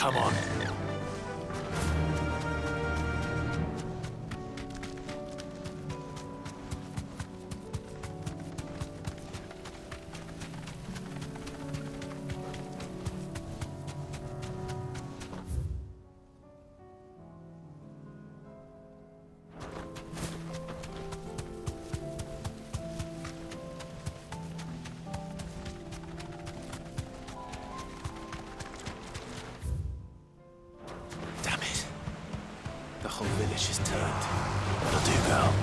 Come on. The whole village is turned. What'll do, girl?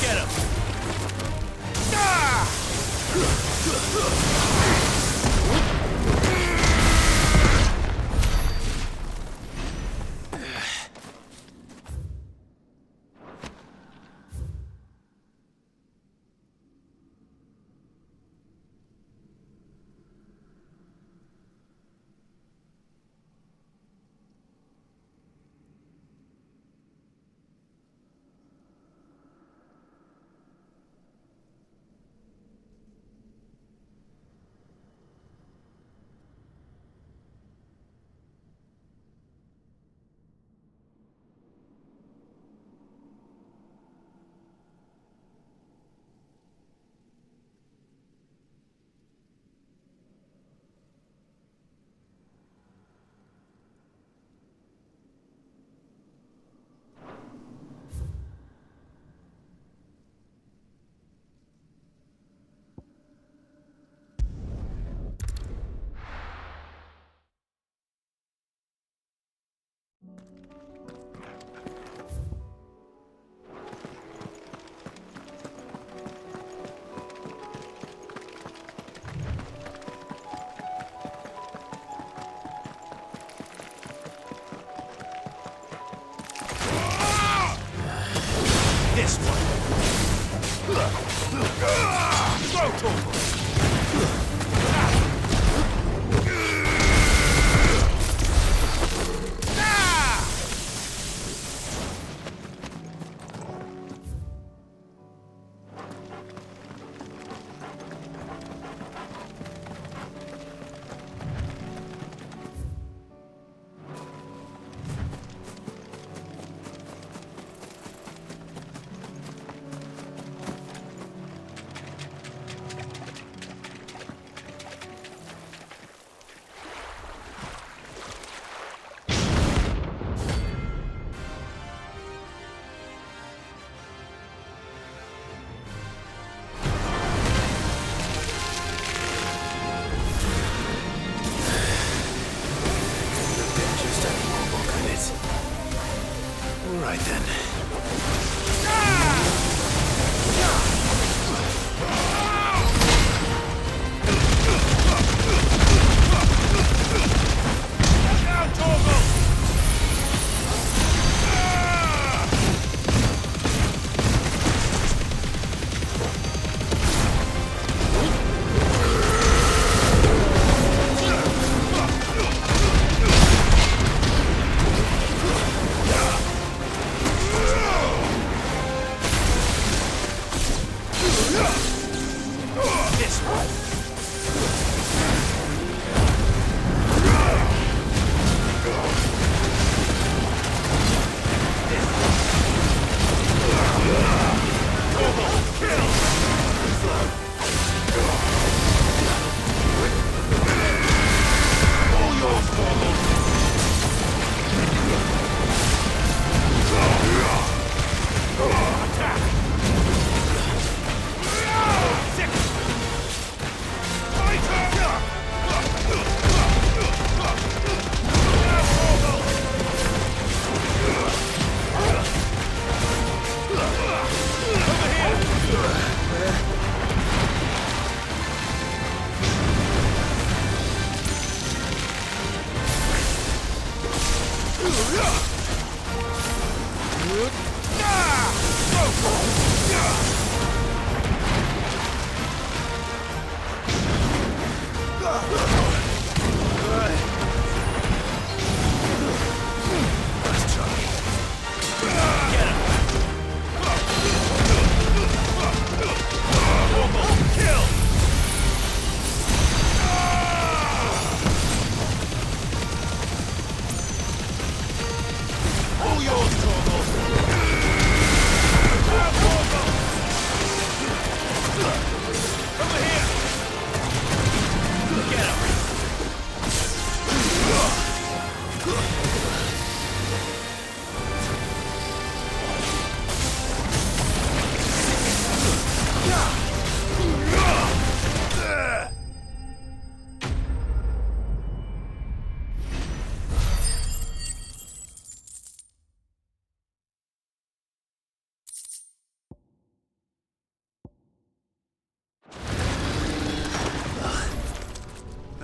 Get him! This one. Throw to him.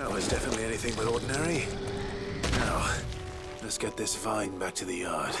That was definitely anything but ordinary. Now, let's get this vine back to the yard.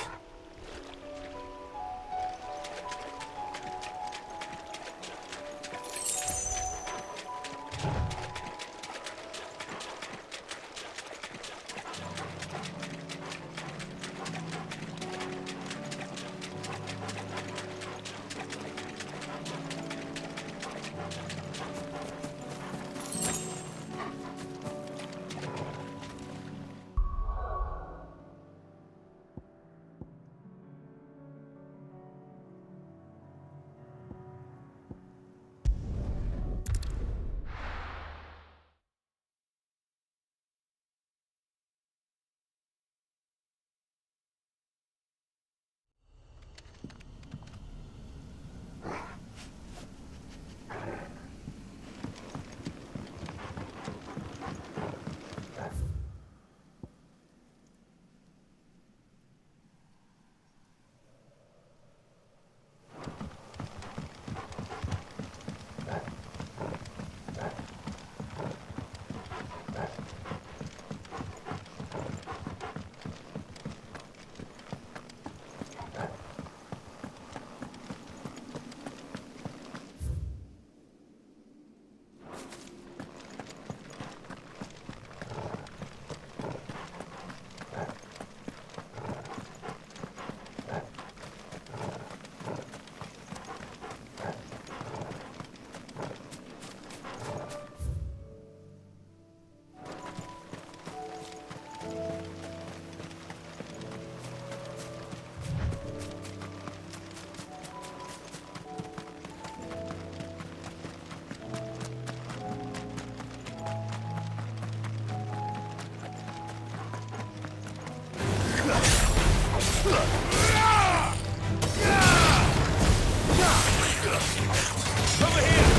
Over here!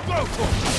Go for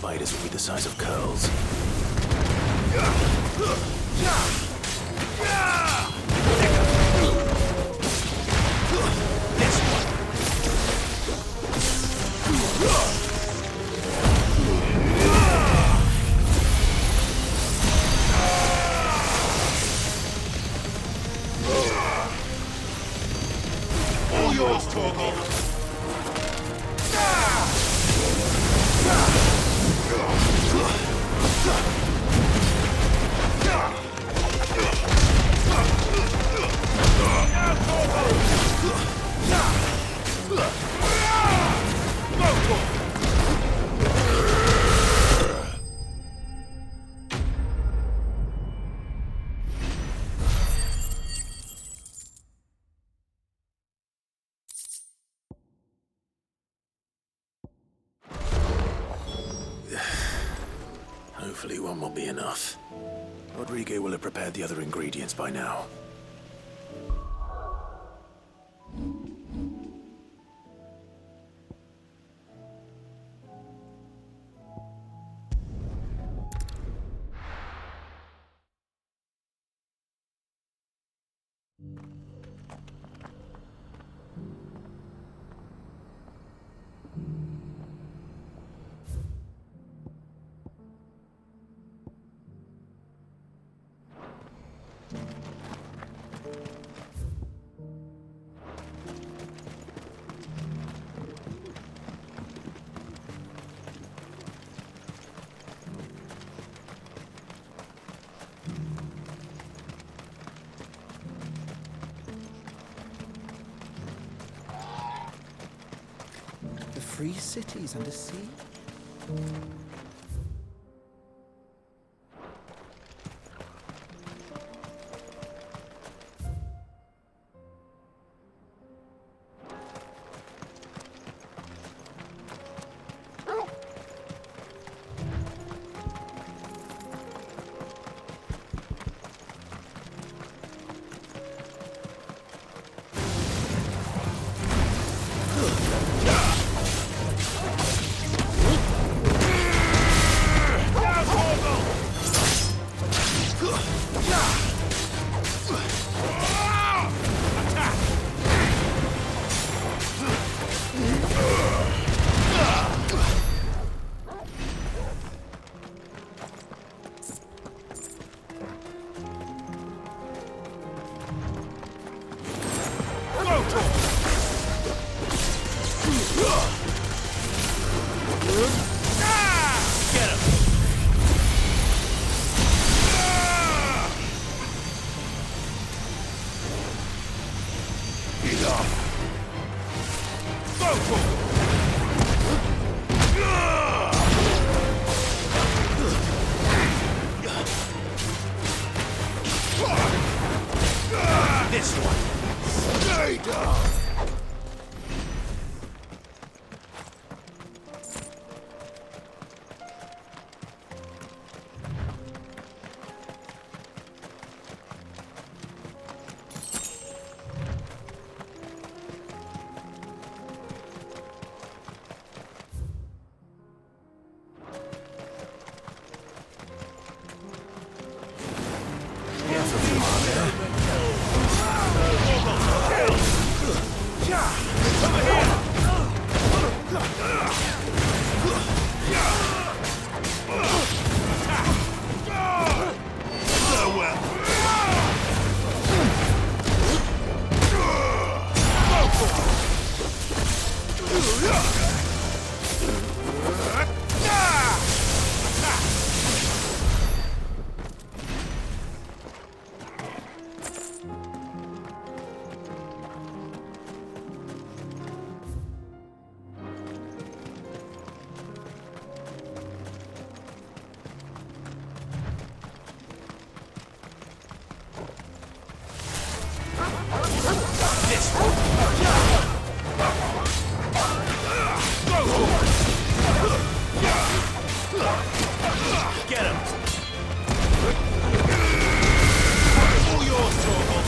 spiders would be the size of curls. All yours, Torgal. Hopefully one will be enough. Rodrigo will have prepared the other ingredients by now. The free cities under sea? This one. Stay down. Get him! All yours, Torgal!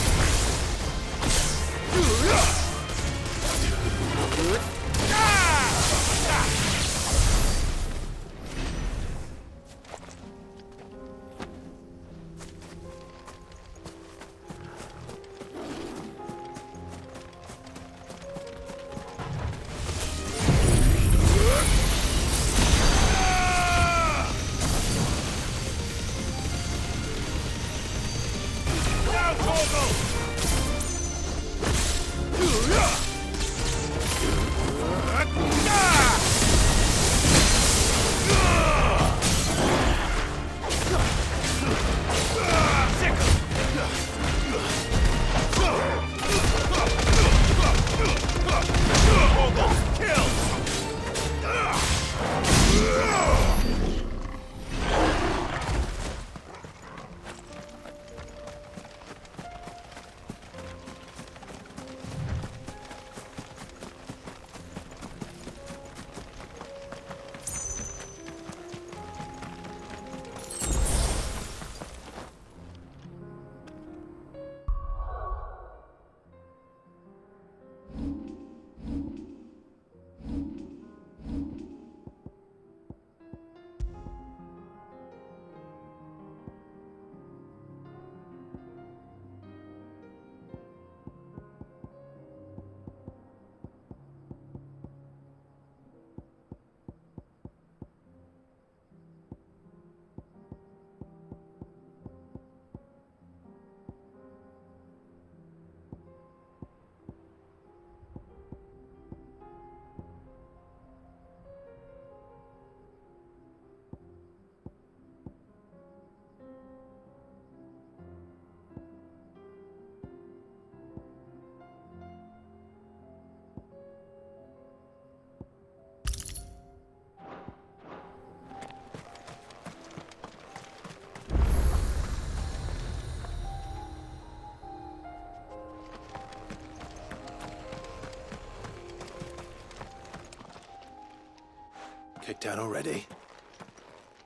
Kicked out already?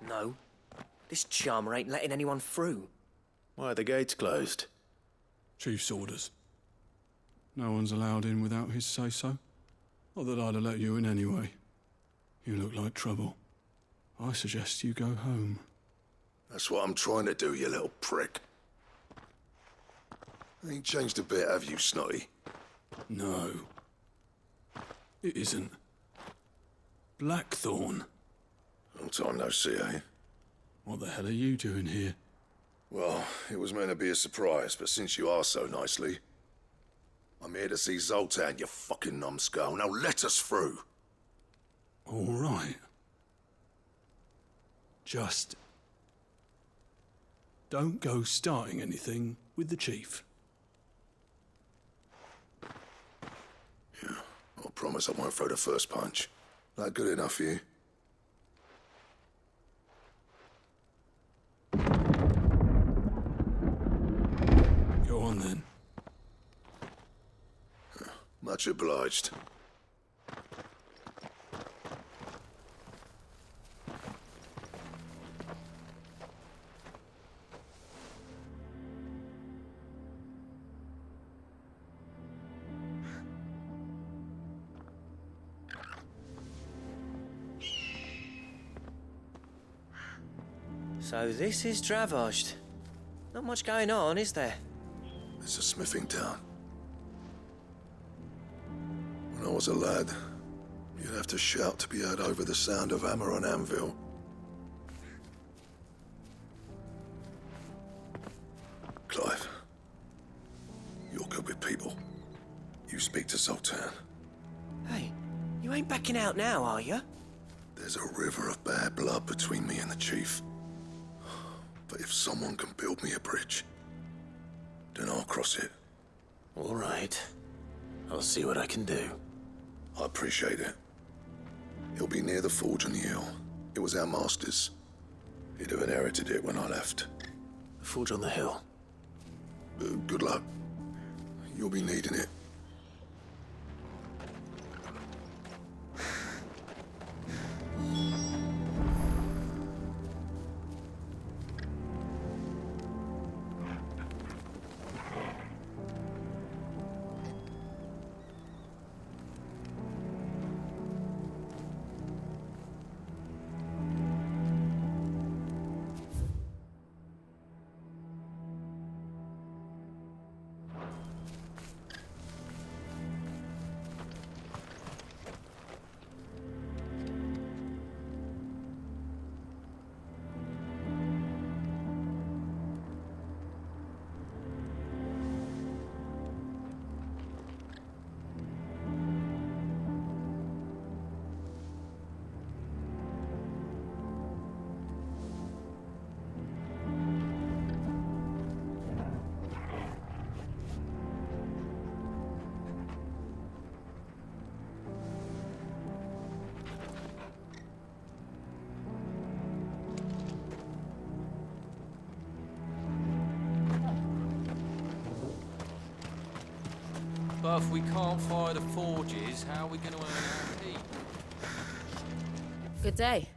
No. This charmer ain't letting anyone through. Why are the gates closed? Chief's orders. No one's allowed in without his say-so. Not that I'd have let you in anyway. You look like trouble. I suggest you go home. That's what I'm trying to do, you little prick. Ain't changed a bit, have you, Snotty? No. It isn't. Blackthorn. Long time no see, eh? What the hell are you doing here? Well, it was meant to be a surprise, but since you are so nicely, I'm here to see Zoltan, you fucking numbskull. Now let us through. All right. Just don't go starting anything with the chief. Yeah, I promise I won't throw the first punch. That good enough for you? Go on then. Much obliged. So this is Dravosht. Not much going on, is there? It's a smithing town. When I was a lad, you'd have to shout to be heard over the sound of hammer on anvil. Clive, you're good with people. You speak to Zoltan. Hey, you ain't backing out now, are you? There's a river of bad blood between me and the chief. But if someone can build me a bridge, then I'll cross it. All right. I'll see what I can do. I appreciate it. He'll be near the forge on the hill. It was our master's. He'd have inherited it when I left. The forge on the hill. Good luck. You'll be needing it. But if we can't fire the forges, how are we going to earn our keep? Good day.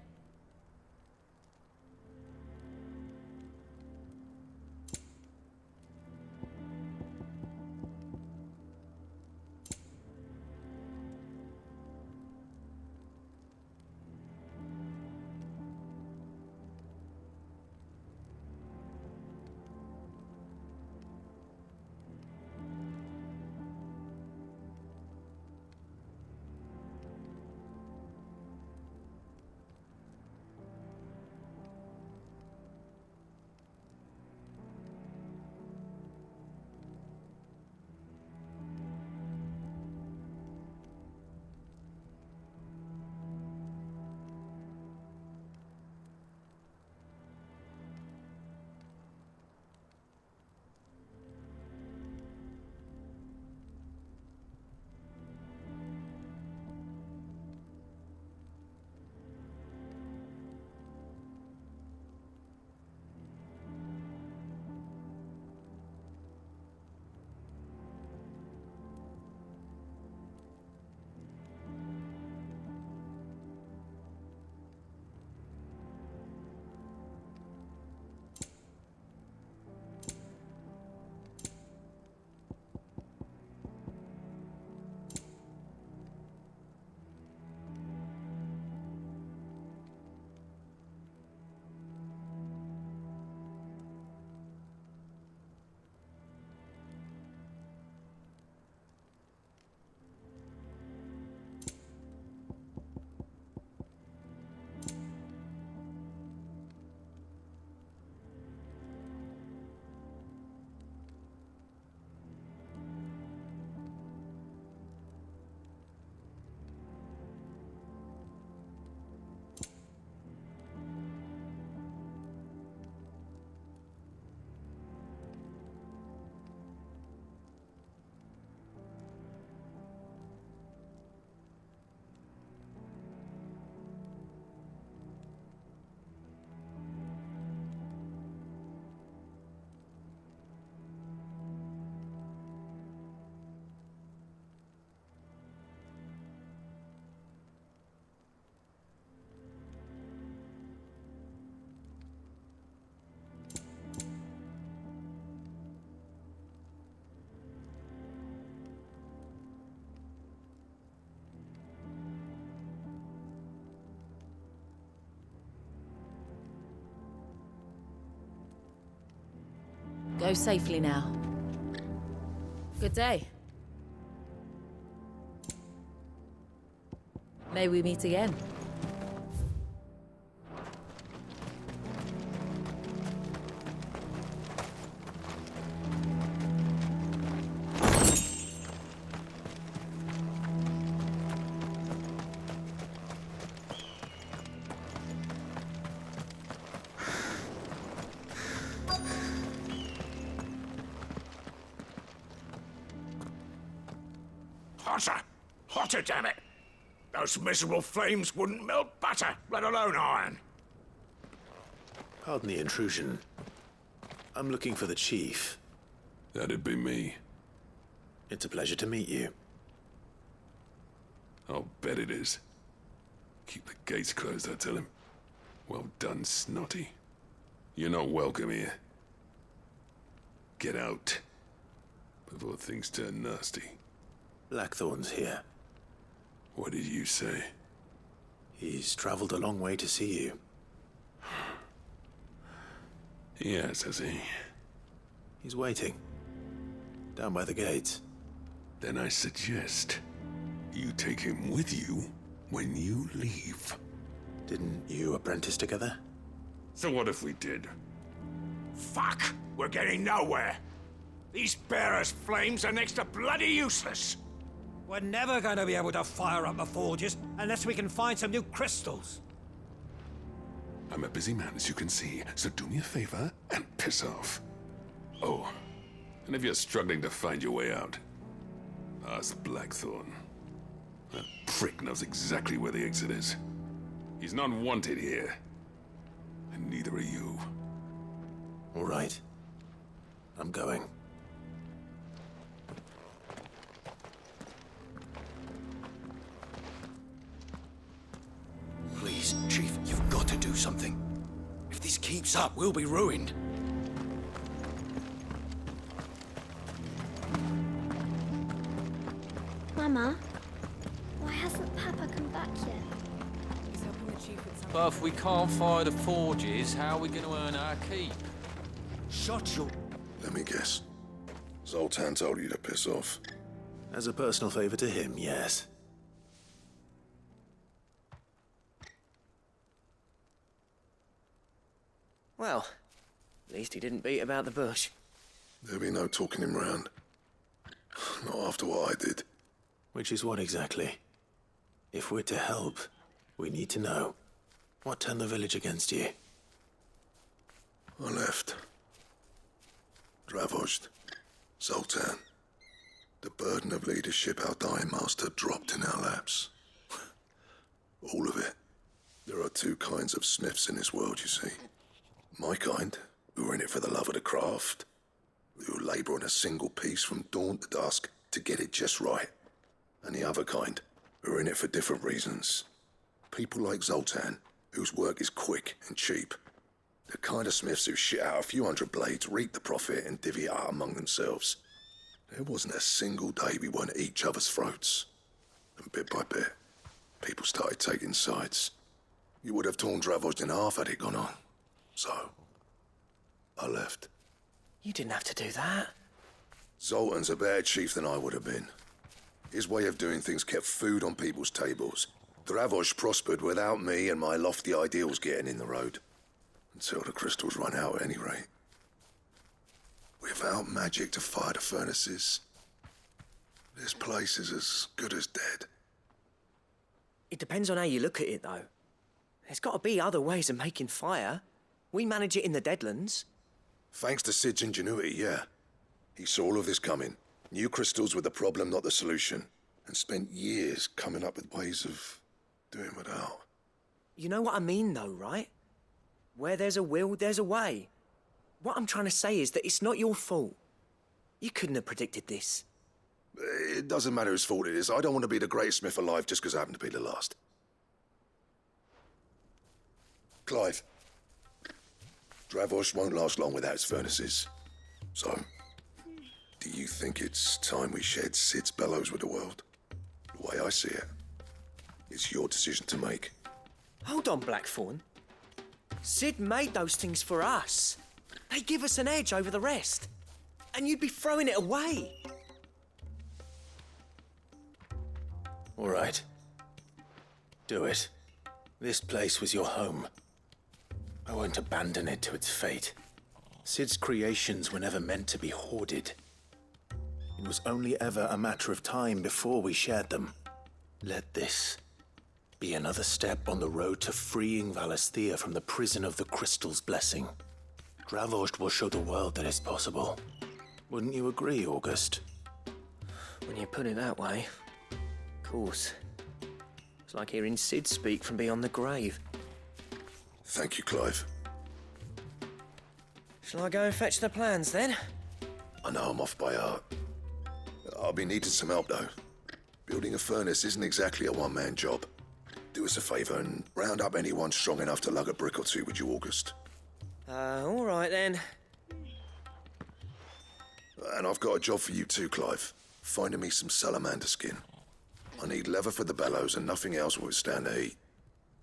Go safely now. Good day. May we meet again. Hotter! Hotter, damn it! Those miserable flames wouldn't melt butter, let alone iron. Pardon the intrusion. I'm looking for the chief. That'd be me. It's a pleasure to meet you. I'll bet it is. Keep the gates closed, I tell him. Well done, Snotty. You're not welcome here. Get out. Before things turn nasty. Blackthorn's here. What did you say? He's traveled a long way to see you. Yes, has he? He's waiting. Down by the gates. Then I suggest you take him with you when you leave. Didn't you apprentice together? So what if we did? Fuck! We're getting nowhere. These bearers' flames are next to bloody useless. We're never going to be able to fire up the forges unless we can find some new crystals. I'm a busy man, as you can see, so do me a favor and piss off. Oh, and if you're struggling to find your way out, ask Blackthorn. That prick knows exactly where the exit is. He's not wanted here. And neither are you. All right. I'm going. this keeps up, we'll be ruined. Mama, why hasn't Papa come back yet? But if we can't fire the forges, how are we going to earn our keep? Shut your... Let me guess. Zoltan told you to piss off. As a personal favor to him, yes. Well, at least he didn't beat about the bush. There'll be no talking him round. Not after what I did. Which is what exactly? If we're to help, we need to know. What turned the village against you? I left. Dravozd. Zoltan. The burden of leadership our dying master dropped in our laps. All of it. There are two kinds of smiths in this world, you see. My kind, who are in it for the love of the craft, who labour on a single piece from dawn to dusk to get it just right. And the other kind, who are in it for different reasons. People like Zoltan, whose work is quick and cheap. The kind of smiths who shit out a few hundred blades, reap the profit, and divvy it out among themselves. There wasn't a single day we weren't at each other's throats. And bit by bit, people started taking sides. You would have torn Dravozd in half had it gone on. So, I left. You didn't have to do that. Zoltan's a better chief than I would have been. His way of doing things kept food on people's tables. Dravozd prospered without me and my lofty ideals getting in the road. Until the crystals run out at any rate. Without magic to fire the furnaces, this place is as good as dead. It depends on how you look at it, though. There's got to be other ways of making fire. We manage it in the Deadlands. Thanks to Sid's ingenuity, yeah. He saw all of this coming. Knew crystals were the problem, not the solution. And spent years coming up with ways of doing without. You know what I mean, though, right? Where there's a will, there's a way. What I'm trying to say is that it's not your fault. You couldn't have predicted this. It doesn't matter whose fault it is. I don't want to be the greatest smith alive just because I happen to be the last. Clive. Dravozd won't last long without its furnaces. So, do you think it's time we shared Sid's bellows with the world? The way I see it, it's your decision to make. Hold on, Blackthorn. Sid made those things for us. They give us an edge over the rest. And you'd be throwing it away. All right. Do it. This place was your home. I won't abandon it to its fate. Sid's creations were never meant to be hoarded. It was only ever a matter of time before we shared them. Let this be another step on the road to freeing Valisthea from the prison of the Crystal's blessing. Dravozd will show the world that it's possible. Wouldn't you agree, August? When you put it that way, of course. It's like hearing Sid speak from beyond the grave. Thank you, Clive. Shall I go and fetch the plans, then? I know I'm off by heart. I'll be needing some help, though. Building a furnace isn't exactly a one-man job. Do us a favour and round up anyone strong enough to lug a brick or two, would you, August? All right, then. And I've got a job for you too, Clive. Finding me some salamander skin. I need leather for the bellows and nothing else will withstand the heat.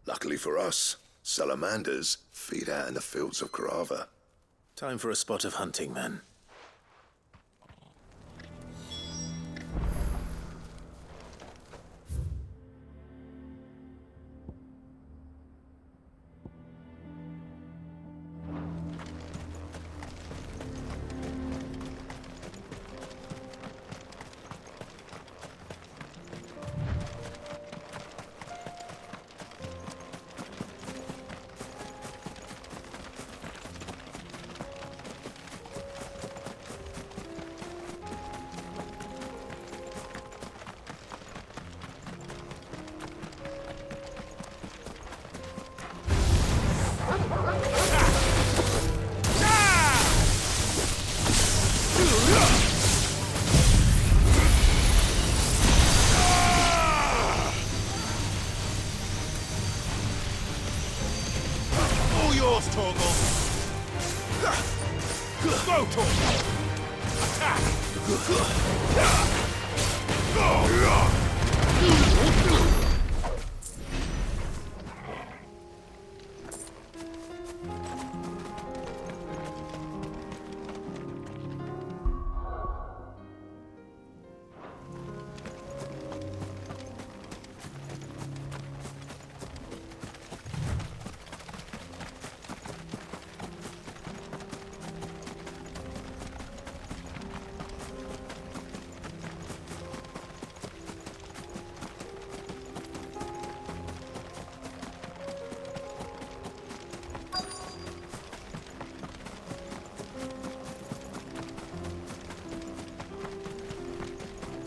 Luckily for us, salamanders feed out in the fields of Karava. Time for a spot of hunting, then.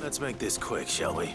Let's make this quick, shall we?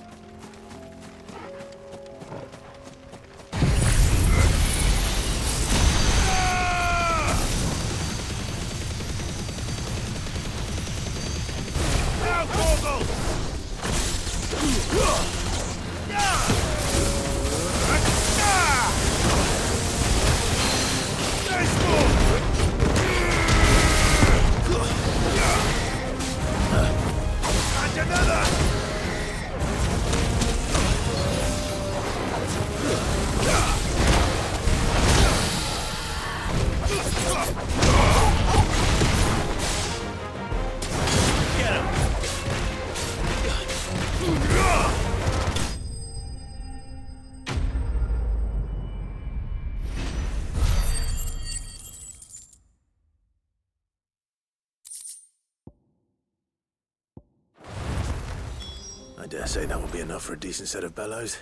I dare say that will be enough for a decent set of bellows.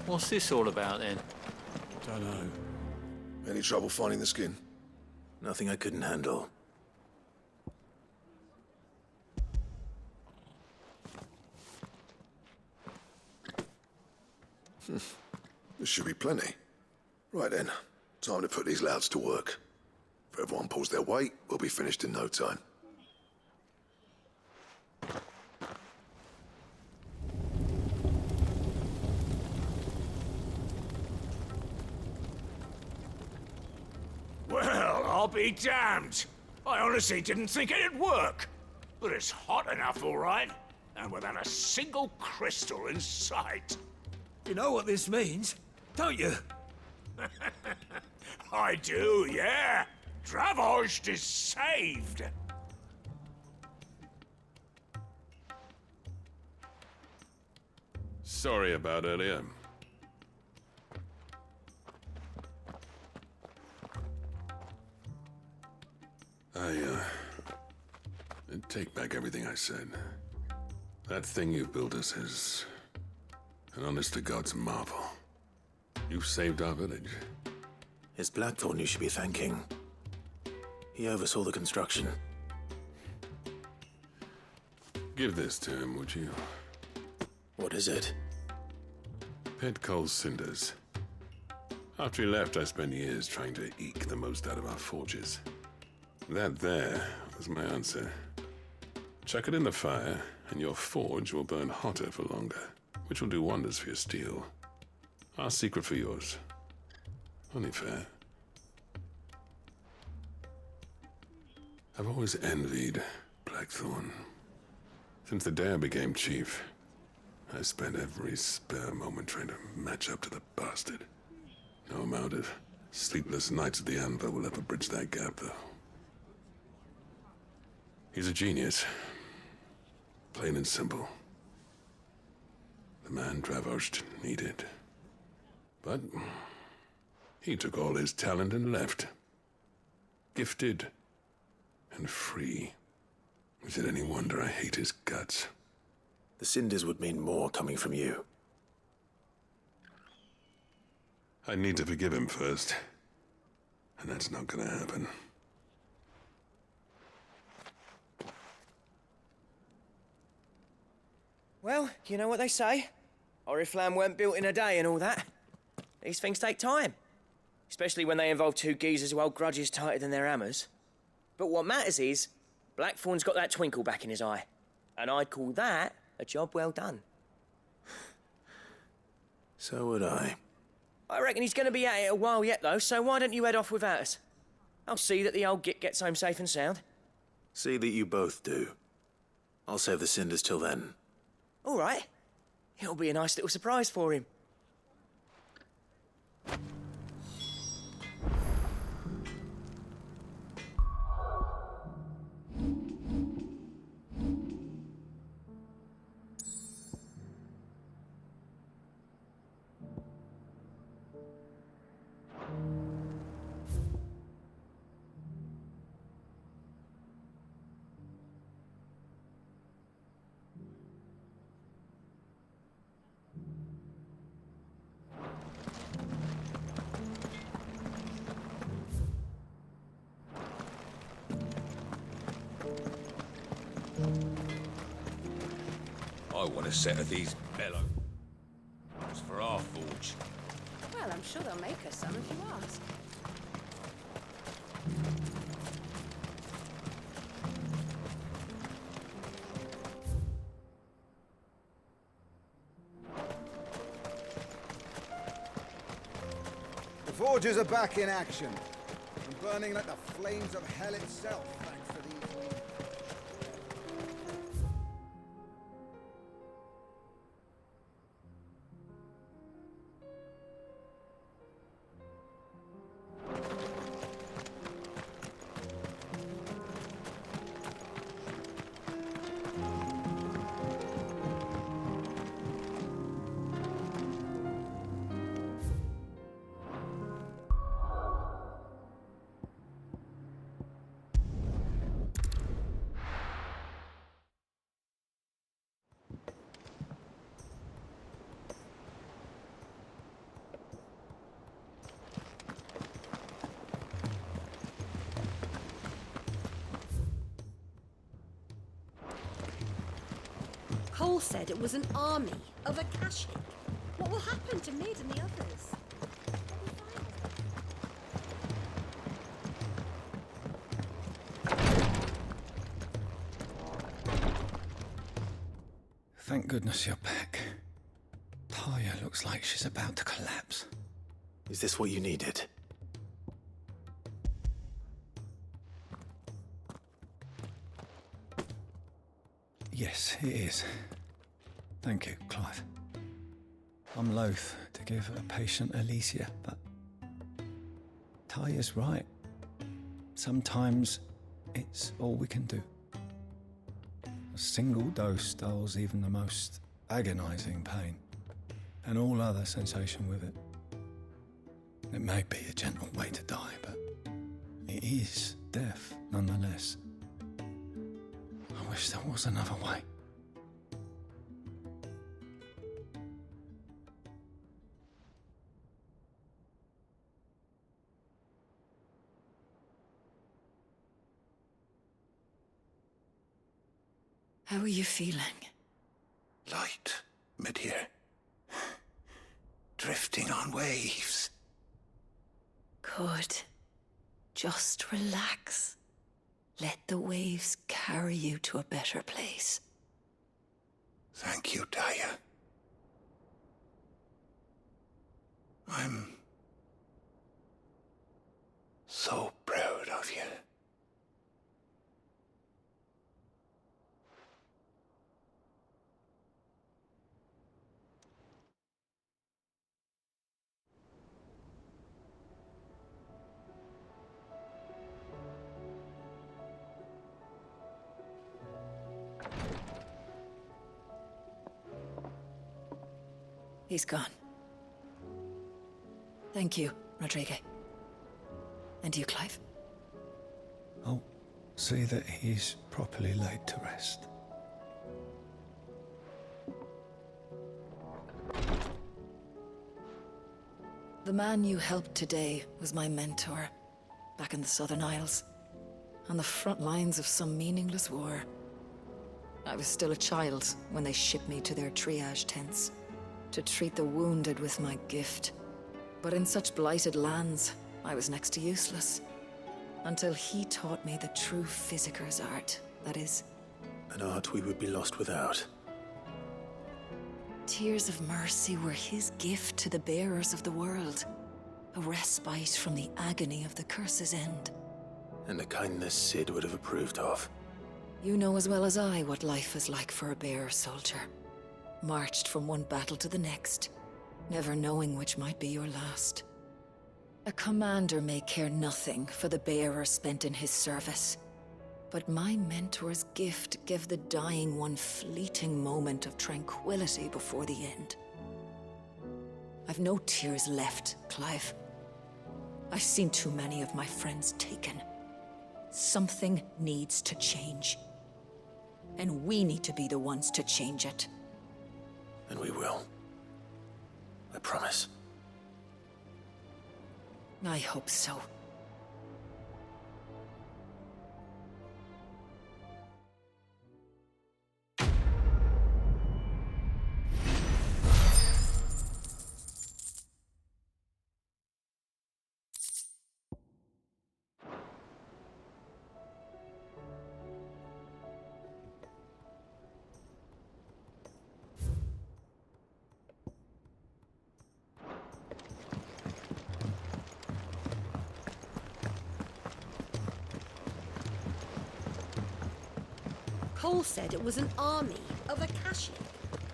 What's this all about then? Don't know. Any trouble finding the skin? Nothing I couldn't handle. There should be plenty. Right then, time to put these louds to work. If everyone pulls their weight, we'll be finished in no time. Well, I'll be damned. I honestly didn't think it'd work. But it's hot enough, all right. And without a single crystal in sight. You know what this means, don't you? I do, yeah. Dravost is saved. Sorry about earlier. I take back everything I said. That thing you built us is an honest-to-God's marvel. You've saved our village. It's Blackthorn you should be thanking. He oversaw the construction. Give this to him, would you? What is it? Pit Cole's cinders. After he left, I spent years trying to eke the most out of our forges. That there was my answer. Chuck it in the fire, and your forge will burn hotter for longer, which will do wonders for your steel. Our secret for yours. Only fair. I've always envied Blackthorn. Since the day I became chief, I spent every spare moment trying to match up to the bastard. No amount of sleepless nights at the anvil will ever bridge that gap, though. He's a genius. Plain and simple. The man Dravost needed. But he took all his talent and left. Gifted and free. Is it any wonder I hate his guts? The cinders would mean more coming from you. I need to forgive him first. And that's not gonna happen. Well, you know what they say. Oriflamme weren't built in a day and all that. These things take time. Especially when they involve two geezers who hold grudges tighter than their hammers. But what matters is, Blackthorn's got that twinkle back in his eye. And I'd call that a job well done. So would I. I reckon he's going to be at it a while yet, though, so why don't you head off without us? I'll see that the old git gets home safe and sound. See that you both do. I'll save the cinders till then. All right. It'll be a nice little surprise for him. I want a set of these bellows for our forge. Well, I'm sure they'll make us some if you ask. The forges are back in action, and burning like the flames of hell itself, thanks to these wings. Cole said it was an army of Akashic. What will happen to Mid and the others? Thank goodness you're back. Taya looks like she's about to collapse. Is this what you needed? Yes, it is. Thank you, Clive. I'm loath to give a patient Alicia, but Taya's right. Sometimes it's all we can do. A single dose dulls even the most agonizing pain, and all other sensation with it. It may be a gentle way to die, but it is death nonetheless. I wish there was another way. How are you feeling? Light, mid here. Drifting on waves. Good. Just relax. Let the waves carry you to a better place. Thank you, Taya. I'm so proud of you. He's gone. Thank you, Rodrigue. And you, Clive. I'll see that he's properly laid to rest. The man you helped today was my mentor, back in the Southern Isles, on the front lines of some meaningless war. I was still a child when they shipped me to their triage tents, to treat the wounded with my gift. But in such blighted lands, I was next to useless. Until he taught me the true physicker's art, that is. An art we would be lost without. Tears of mercy were his gift to the bearers of the world. A respite from the agony of the curse's end. And a kindness Sid would have approved of. You know as well as I what life is like for a bearer soldier. Marched from one battle to the next, never knowing which might be your last. A commander may care nothing for the bearer spent in his service, but my mentor's gift gave the dying one fleeting moment of tranquility before the end. I've no tears left, Clive. I've seen too many of my friends taken. Something needs to change. And we need to be the ones to change it. And we will. I promise. I hope so. Cole said it was an army of Akashic.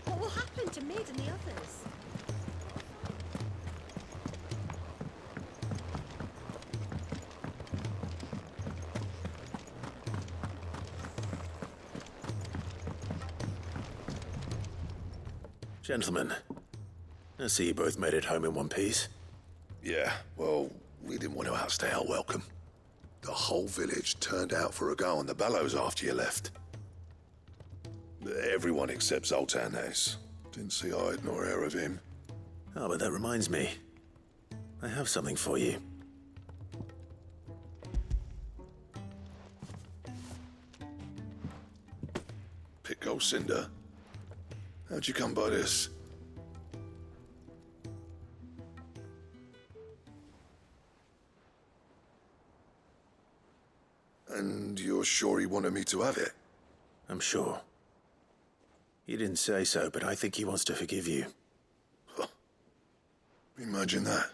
What will happen to Mid and the others? Gentlemen, I see you both made it home in one piece. Yeah, well, we didn't want to outstay our welcome. The whole village turned out for a go on the bellows after you left. Everyone except Zoltan has. Didn't see hide nor hair of him. Oh, but that reminds me. I have something for you. Pick old Cinder. How'd you come by this? And you're sure he wanted me to have it? I'm sure. He didn't say so, but I think he wants to forgive you. Huh. Imagine that.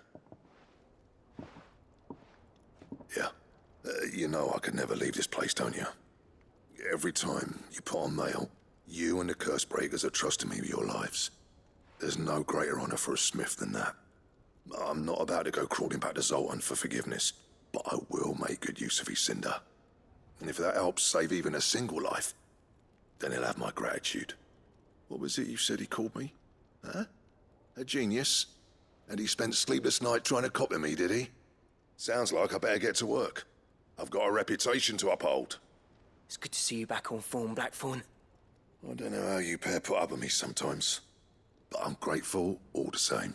Yeah. You know I could never leave this place, don't you? Every time you put on mail, you and the curse breakers are trusting me with your lives. There's no greater honor for a smith than that. I'm not about to go crawling back to Zoltan for forgiveness, but I will make good use of his cinder. And if that helps save even a single life, then he'll have my gratitude. What was it you said he called me? Huh? A genius? And he spent sleepless night trying to copy me, did he? Sounds like I better get to work. I've got a reputation to uphold. It's good to see you back on form, Blackthorn. I don't know how you pair put up with me sometimes, but I'm grateful all the same.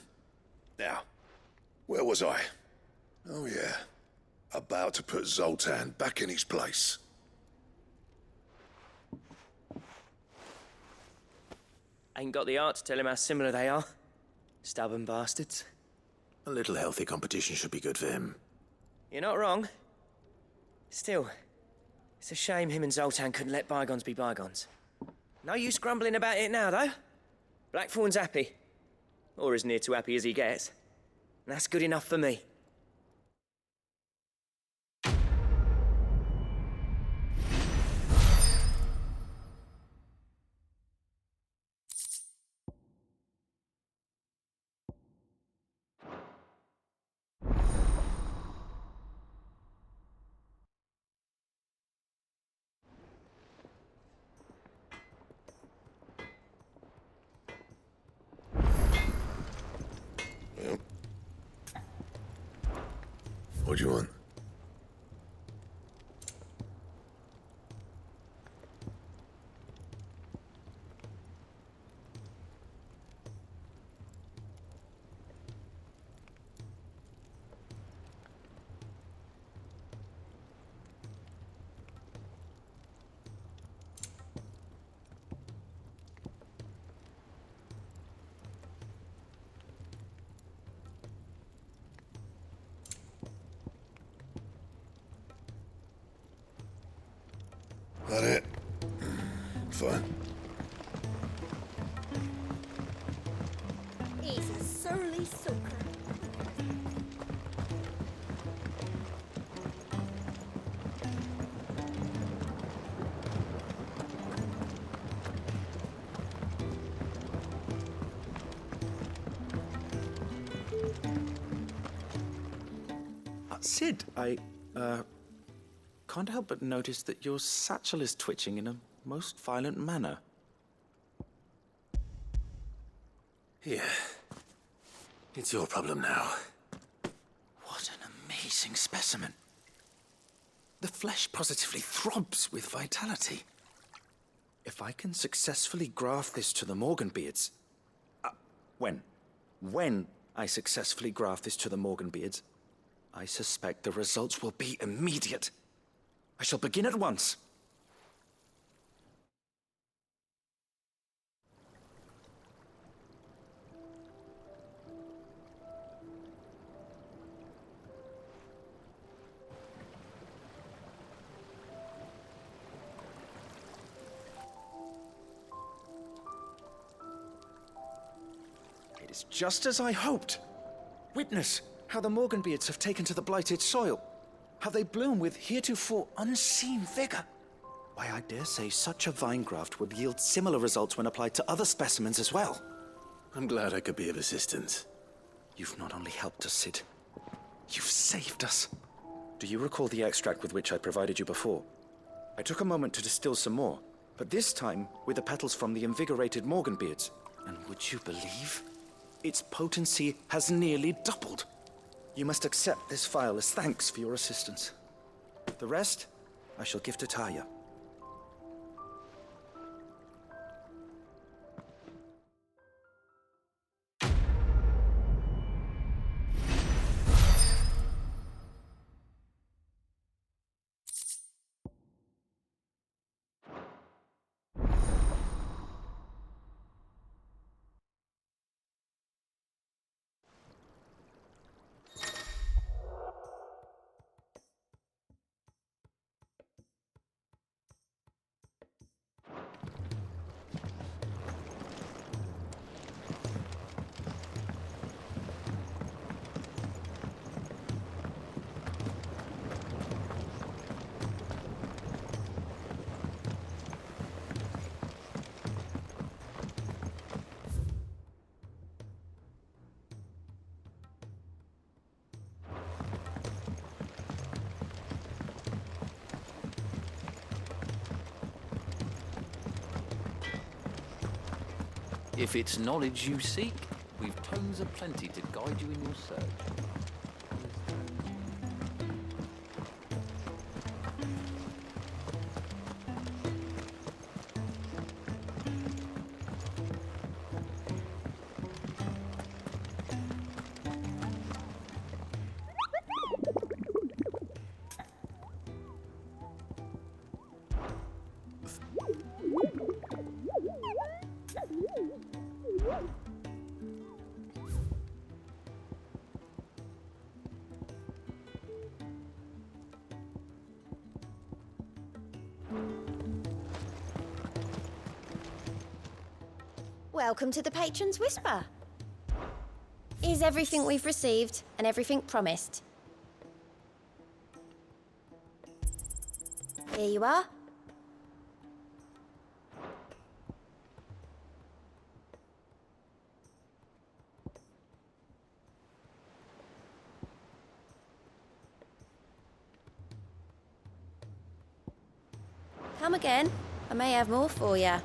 Now, where was I? Oh yeah, about to put Zoltan back in his place. Ain't got the art to tell him how similar they are. Stubborn bastards. A little healthy competition should be good for him. You're not wrong. Still, it's a shame him and Zoltan couldn't let bygones be bygones. No use grumbling about it now, though. Blackthorn's happy. Or as near to happy as he gets. And that's good enough for me. Yep. What do you want? That it? Fine. He's a surly soaker. Sid, I can't help but notice that your satchel is twitching in a most violent manner. Here. It's your problem now. What an amazing specimen. The flesh positively throbs with vitality. If I can successfully graft this to the Morganbeards... When I successfully graft this to the Morganbeards, I suspect the results will be immediate. I shall begin at once. It is just as I hoped. Witness how the Morganbeards have taken to the blighted soil. How they bloom with heretofore unseen vigor. Why, I dare say such a vine graft would yield similar results when applied to other specimens as well. I'm glad I could be of assistance. You've not only helped us, Sid, you've saved us. Do you recall the extract with which I provided you before? I took a moment to distill some more, but this time with the petals from the invigorated Morganbeards. And would you believe? Its potency has nearly doubled. You must accept this phial as thanks for your assistance. The rest, I shall give to Taya. If it's knowledge you seek, we've tomes aplenty to guide you in your search. Welcome to the Patron's Whisper. Is everything we've received and everything promised? Here you are. Come again. I may have more for you.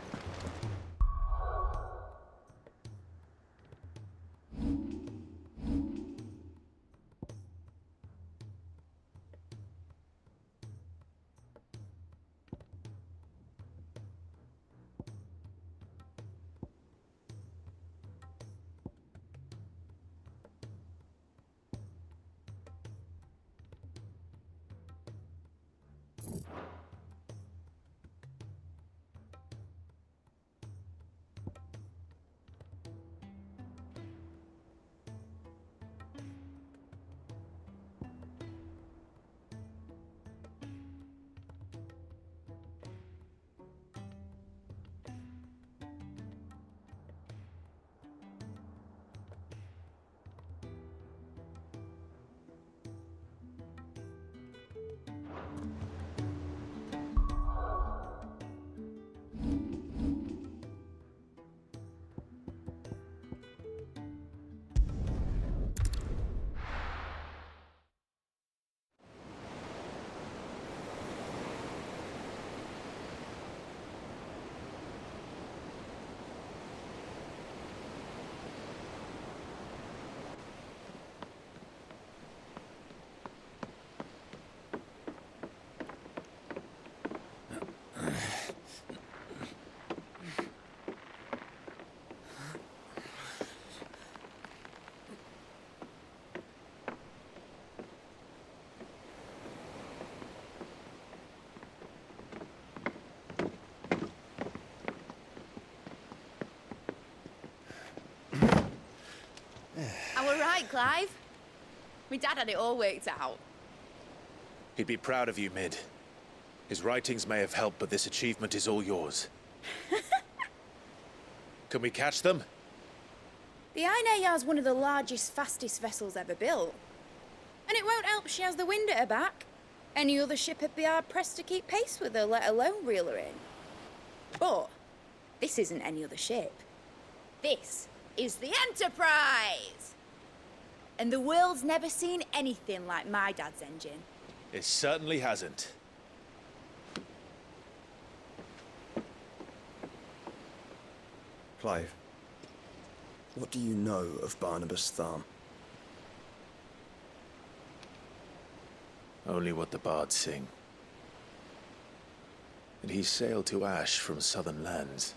I were right, Clive. My dad had it all worked out. He'd be proud of you, Mid. His writings may have helped, but this achievement is all yours. Can we catch them? The Ainayar's one of the largest, fastest vessels ever built. And it won't help she has the wind at her back. Any other ship would be hard-pressed to keep pace with her, let alone reel her in. But this isn't any other ship. This is the Enterprise! And the world's never seen anything like my dad's engine. It certainly hasn't. Clive, what do you know of Barnabas Tharm? Only what the bards sing. That he sailed to Ash from southern lands.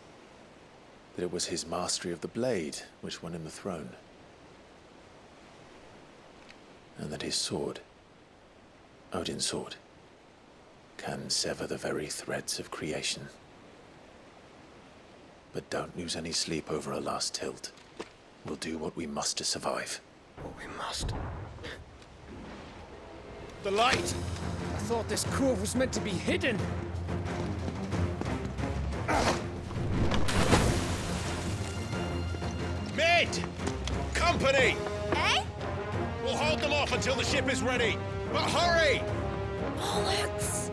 That it was his mastery of the blade which won him the throne. And that his sword, Odin's sword, can sever the very threads of creation. But don't lose any sleep over a last tilt. We'll do what we must to survive. What we must. The light! I thought this cove was meant to be hidden. Mid! Company! Eh? We'll hold them off until the ship is ready. But hurry! Bollocks!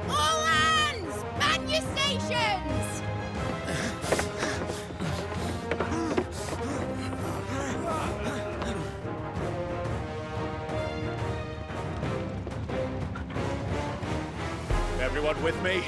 All hands! Man your stations! Everyone with me?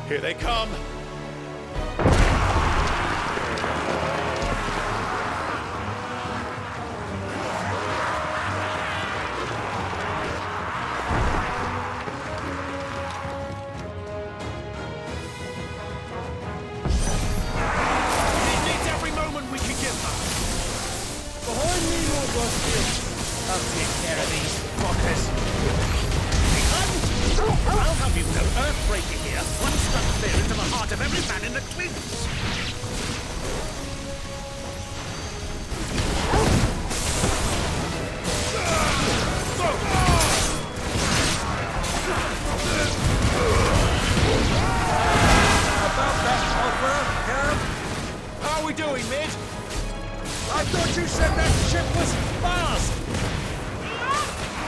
Here they come! I'll take care of these fuckers. I'll have you know, Earthbreaker here once struck clear into the heart of every man in the Cliffs. About that offer, Cam? How are we doing, mid? I thought you said that ship was fast!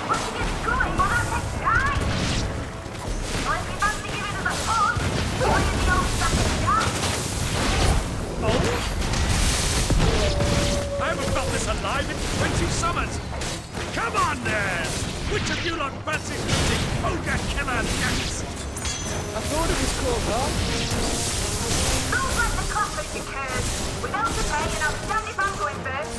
Once it gets going, well, that takes time. So if you fancy giving us a push, we'll in the old stuff down. Oh? I haven't felt this alive in 20 summers. Come on, there! Which of you lot fancies losing Ogre Killer next? I thought it was called that. Don't let the clappers occur. Without the pay, and I'll stand if I'm going first.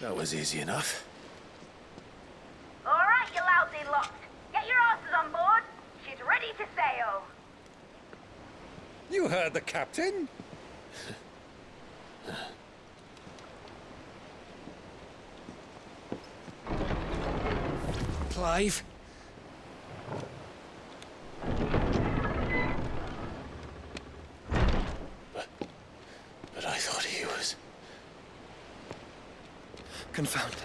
That was easy enough. All right, you lousy lot. Get your asses on board. She's ready to sail. You heard the captain. Clive. But I thought he was... Confounded.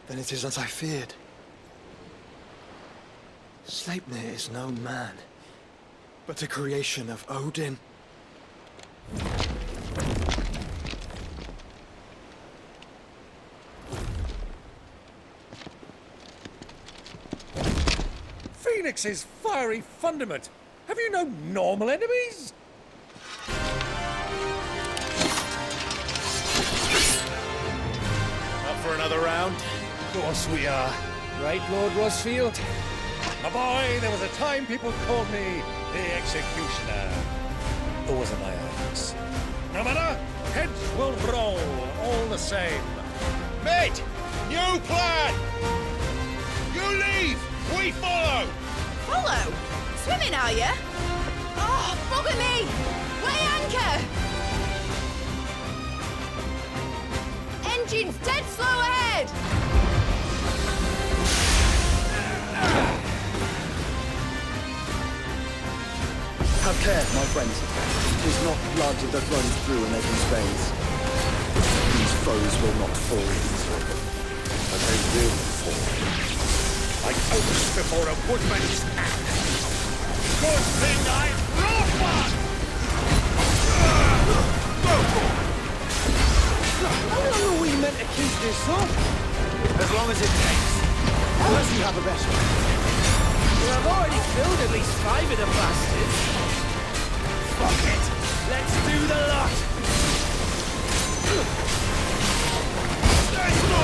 Then it is as I feared. Sleipnir is no man, but a creation of Odin. Phoenix's fiery fundament. Have you no normal enemies? Up for another round? Of course we are. Right, Lord Rosfield? My boy, there was a time people called me the Executioner. Those are my eyes. No matter, heads will roll all the same. Mate! New plan! You leave! We follow! Follow? Swimming, are you? Oh, bugger me! Weigh anchor! Engine's dead slow ahead! Have care, my friends. It is not blood that runs through a nation's veins. These foes will not fall easily, but they will fall. Like oats before a woodman's axe. Good thing I brought one! How long are we meant to keep this up? As long as it takes. Unless you have a better one. Well, I've already killed at least 5 of the bastards. Fuck it. Let's do the lot. Let's go!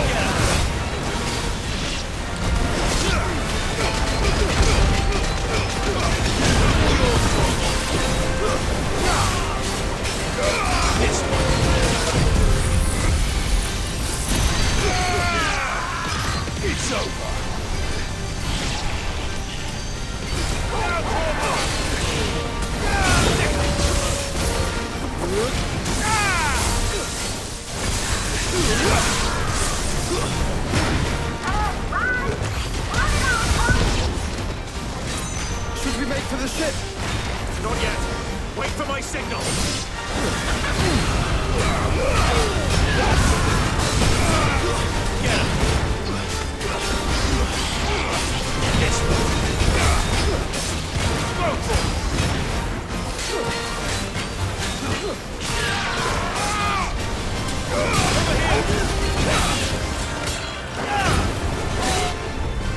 signal!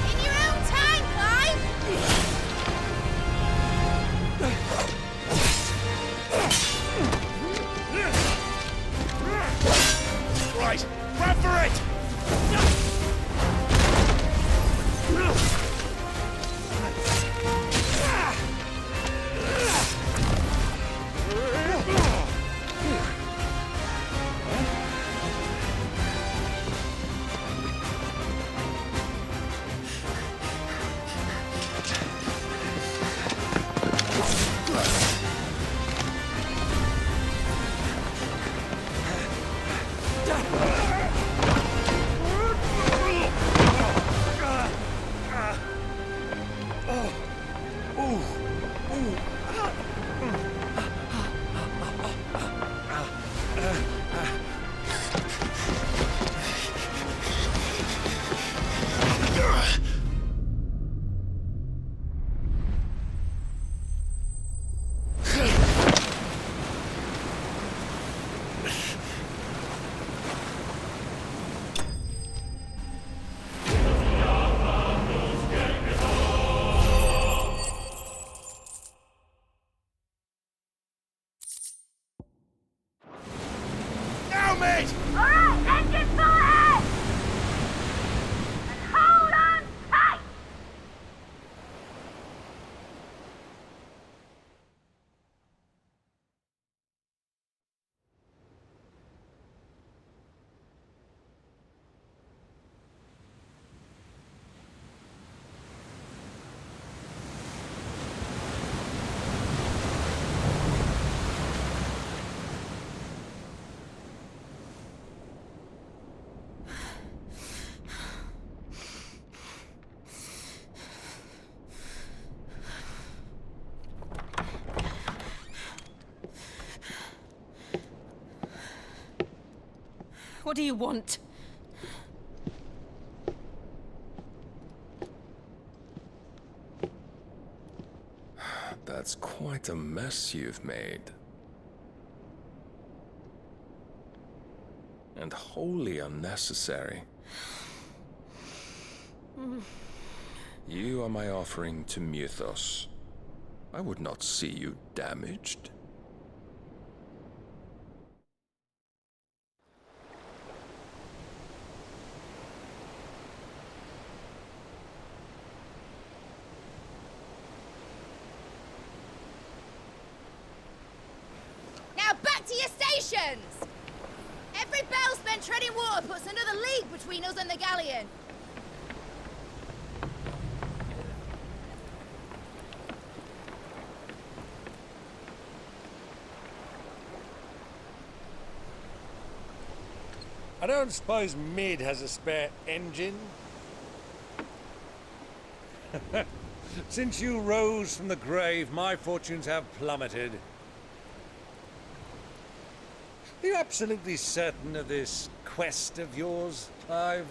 In your own time, Clive! Right, grab for it! Now, mate! Alright, engine full ahead! And hold on tight! What do you want? That's quite a mess you've made. And wholly unnecessary. You are my offering to Mythos. I would not see you damaged. Now back to your stations! Every bell spent treading water puts another league between us and the galleon. I don't suppose Mid has a spare engine? Since you rose from the grave, my fortunes have plummeted. Are you absolutely certain of this quest of yours, Clive?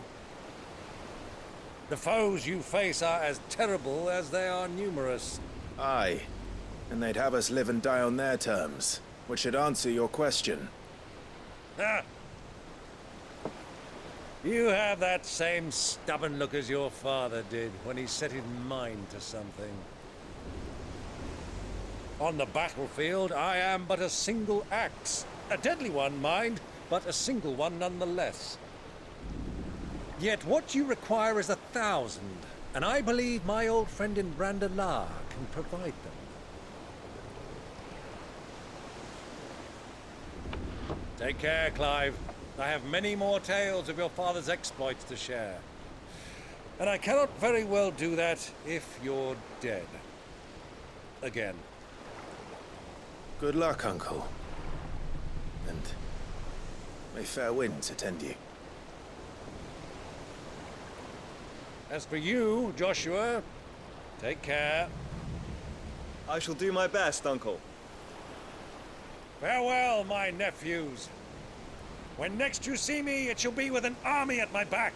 The foes you face are as terrible as they are numerous. Aye. And they'd have us live and die on their terms, which should answer your question. Ah! You have that same stubborn look as your father did when he set his mind to something. On the battlefield, I am but a single axe. A deadly one, mind, but a single one nonetheless. Yet what you require is 1,000, and I believe my old friend in Brandalar can provide them. Take care, Clive. I have many more tales of your father's exploits to share. And I cannot very well do that if you're dead. Again. Good luck, Uncle. And may fair winds attend you. As for you, Joshua, take care. I shall do my best, Uncle. Farewell, my nephews. When next you see me, it shall be with an army at my back.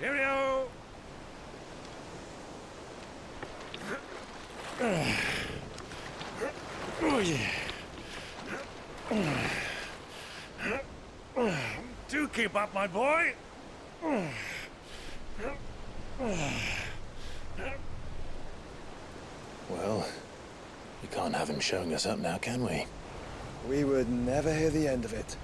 Cheerio! Oh, yeah. Do keep up, my boy. Well, we can't have him showing us up now, can we? We would never hear the end of it.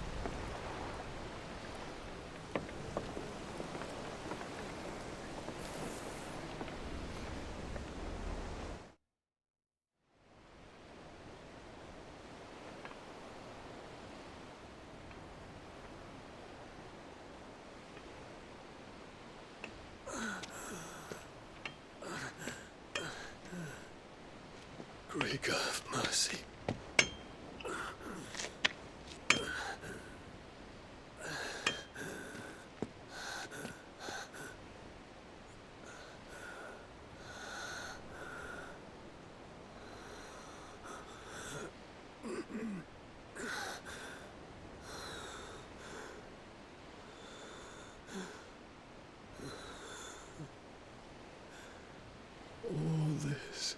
Great God of mercy. All this.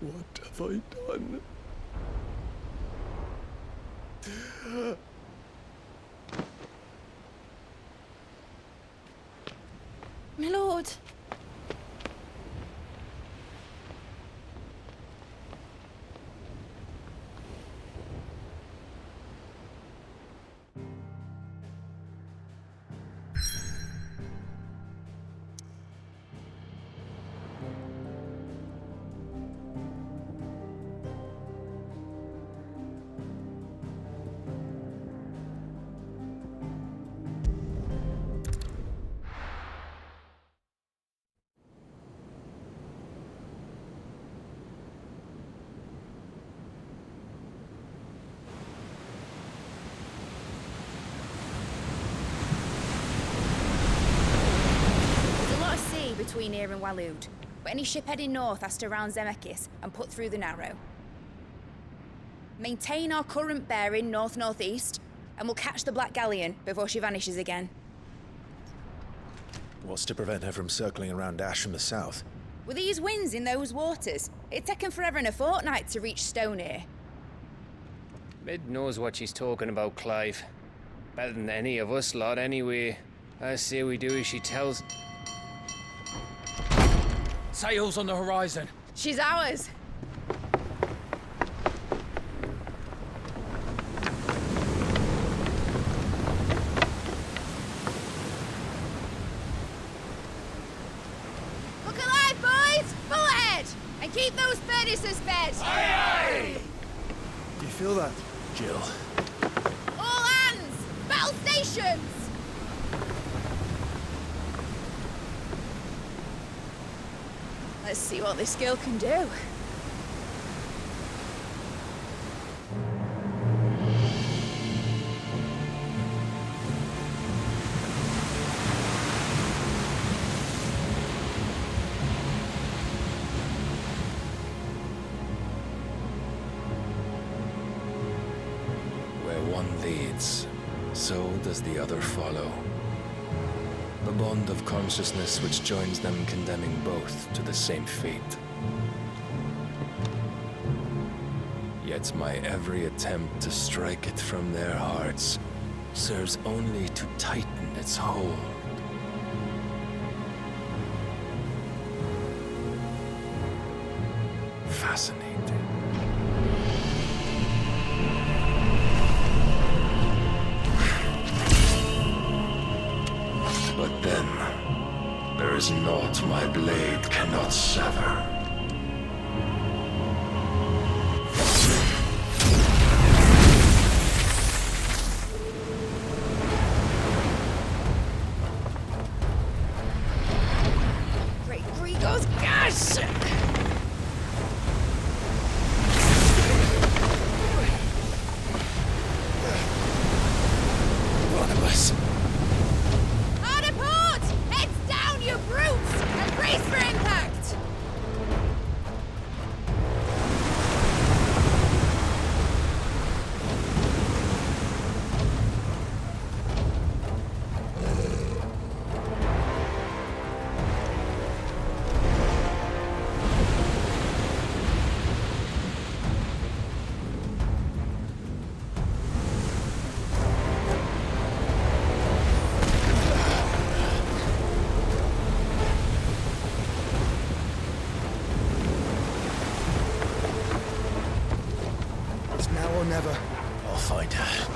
What have I done? My lord. Between here and Waloed, but any ship heading north has to round Zemeckis and put through the Narrow. Maintain our current bearing north-northeast, and we'll catch the Black Galleon before she vanishes again. What's to prevent her from circling around Ash from the south? With these winds in those waters, it'd taken forever and a fortnight to reach Stonehere. Mid knows what she's talking about, Clive. Better than any of us lot, anyway. I say we do as she tells. Sails on the horizon. She's ours. Look alive, boys! Full ahead! And keep those furnaces fed! Aye, aye! Do you feel that? Jill. All hands! Battle stations! Let's see what this girl can do. Where one leads, so does the other follow. The bond of consciousness which joins them condemning both to the same fate. Yet my every attempt to strike it from their hearts serves only to tighten its hold. Fascinating. But then, there is naught my blade cannot sever. It's now or never. I'll find her.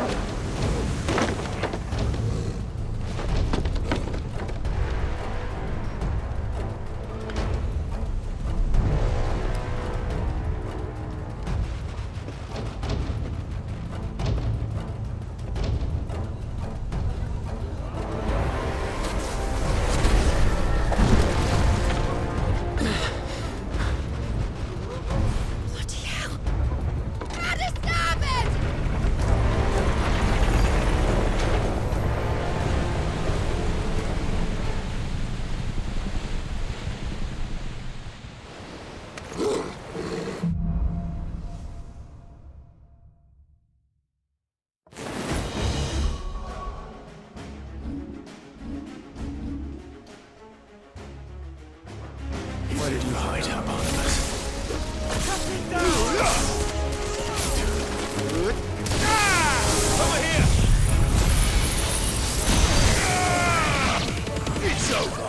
Where did you hide her, Barnabas? Over here! It's over!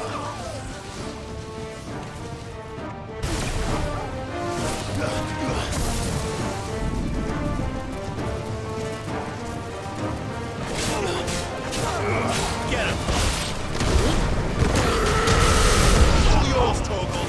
Get him! All yours, Torgal!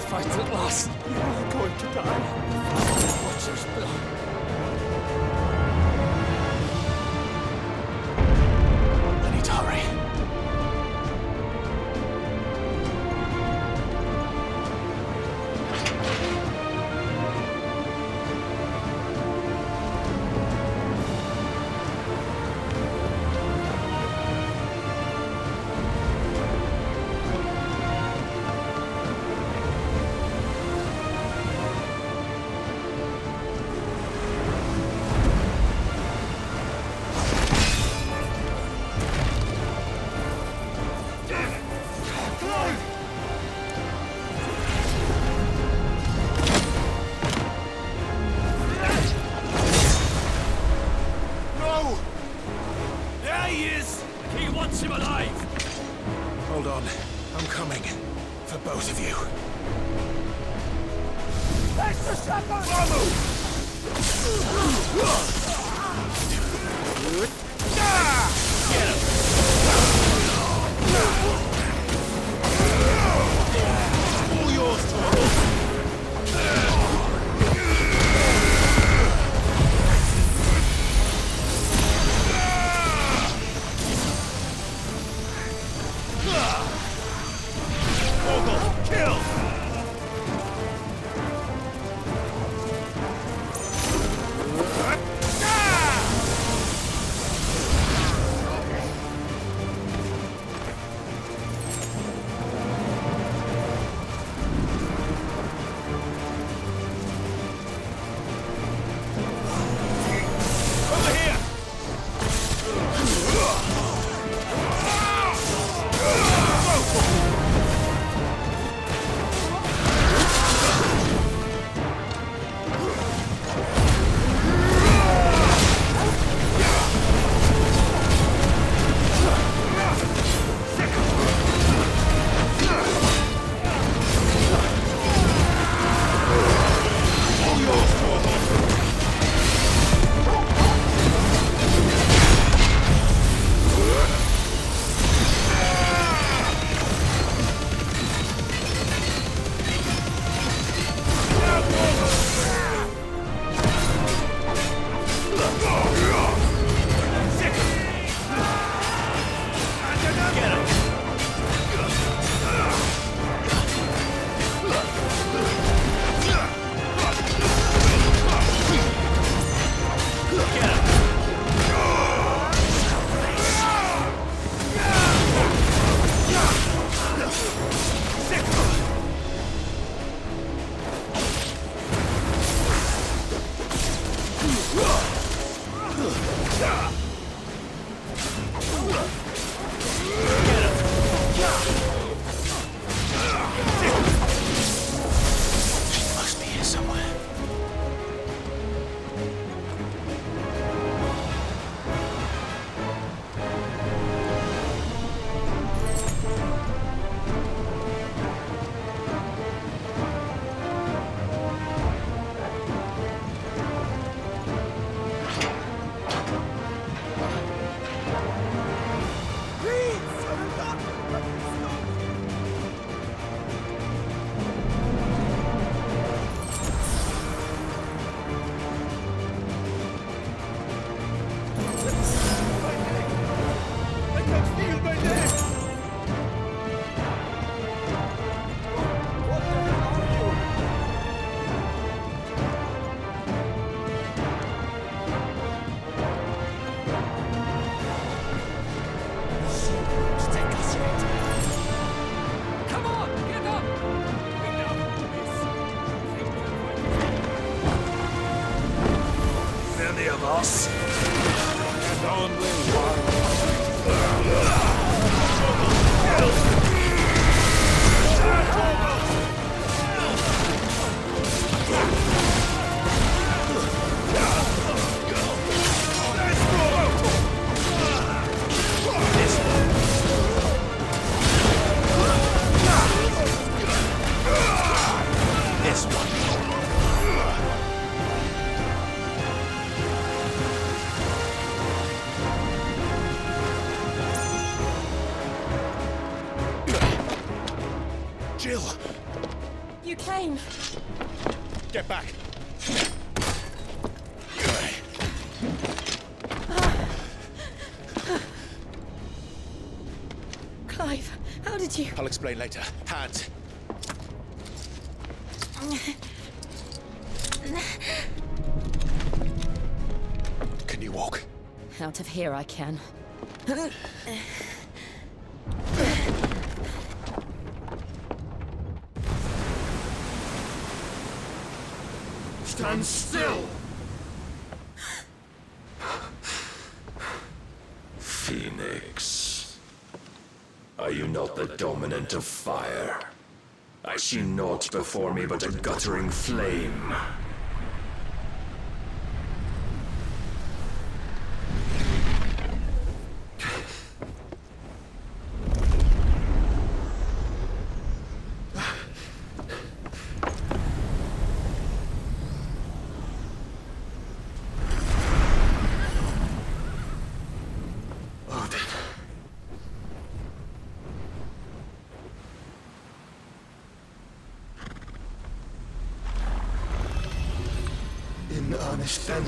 Fight at last. You are going to die. Watch your spill. I need to hurry. Hold on. I'm coming. For both of you. Extra shotgun! Get him! chaos. And only this one. Jill! You came. Get back! Clive, how did you... I'll explain later. Hands. Can you walk? Out of here I can. Stand still! Phoenix. Are you not the dominant of fire? I see naught before me but a guttering flame. In earnest, then.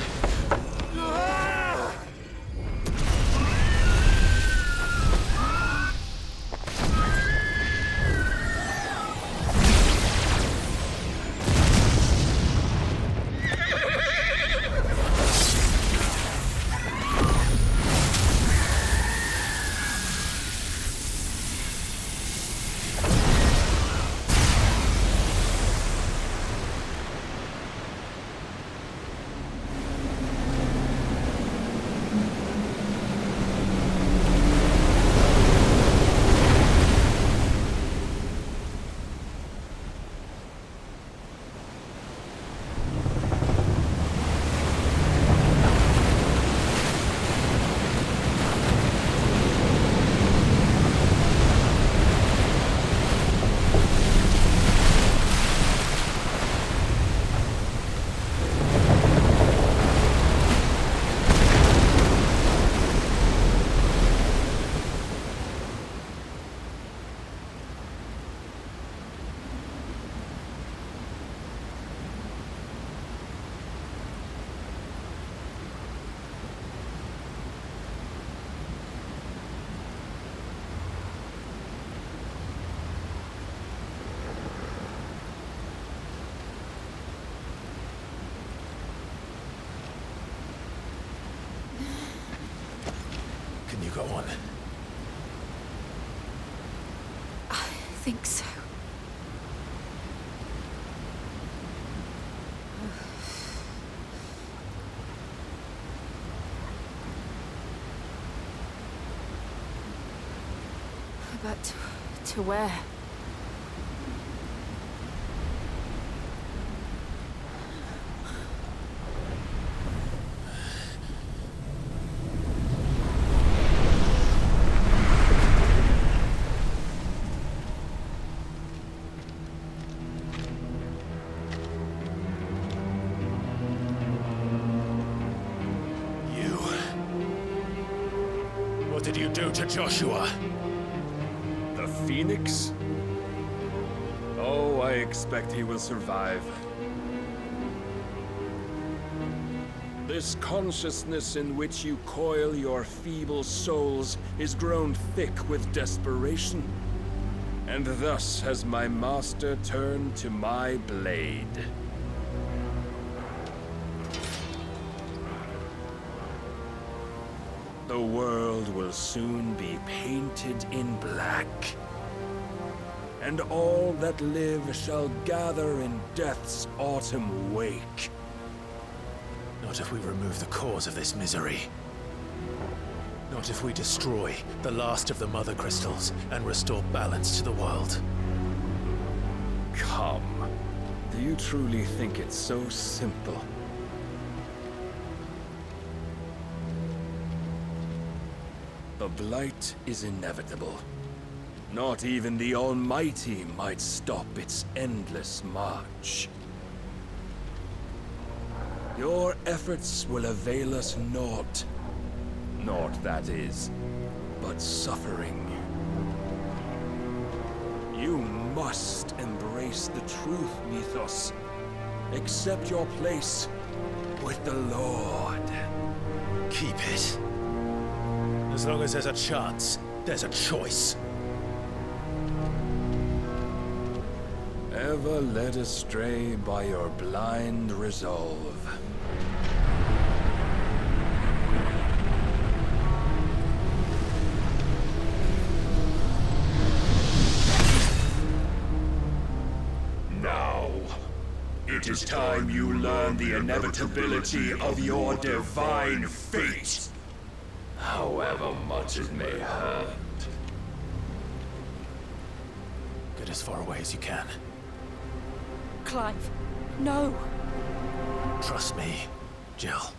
Can you go on? I think so. But to where? What did you do to Joshua? The Phoenix? Oh, I expect he will survive. This consciousness in which you coil your feeble souls is grown thick with desperation. And thus has my master turned to my blade. The world will soon be painted in black. And all that live shall gather in death's autumn wake. Not Not if we remove the cause of this misery. Not if we destroy the last of the Mother Crystals and restore balance to the world. Come. Do you truly think it's so simple? The Blight is inevitable. Not even the Almighty might stop its endless march. Your efforts will avail us naught. Naught, that is, but suffering. You must embrace the truth, Mythos. Accept your place with the Lord. Keep it. As long as there's a chance, there's a choice. Ever led astray by your blind resolve. Now, it is time you learn the inevitability of your divine fate. However much it may hurt. Get as far away as you can. Clive, no. Trust me, Jill.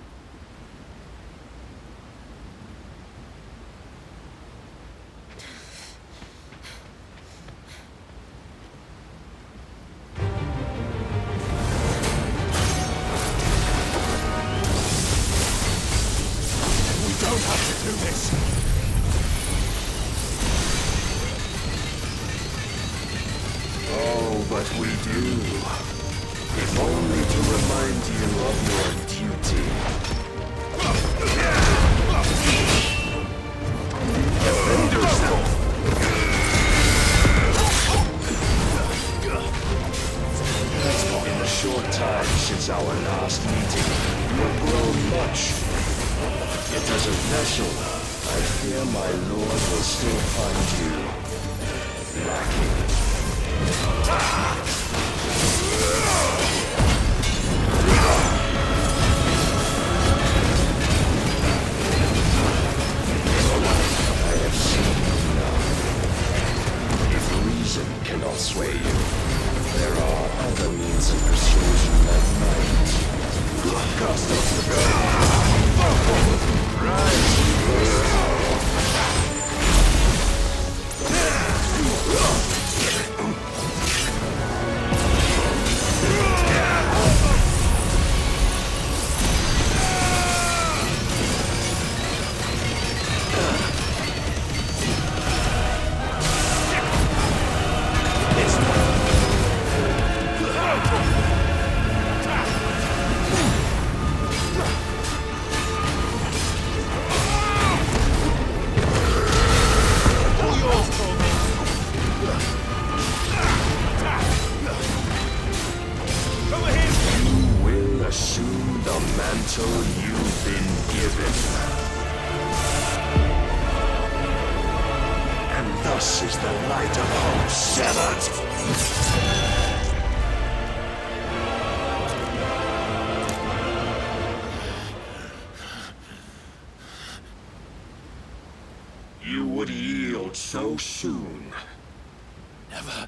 You would yield so soon. Never.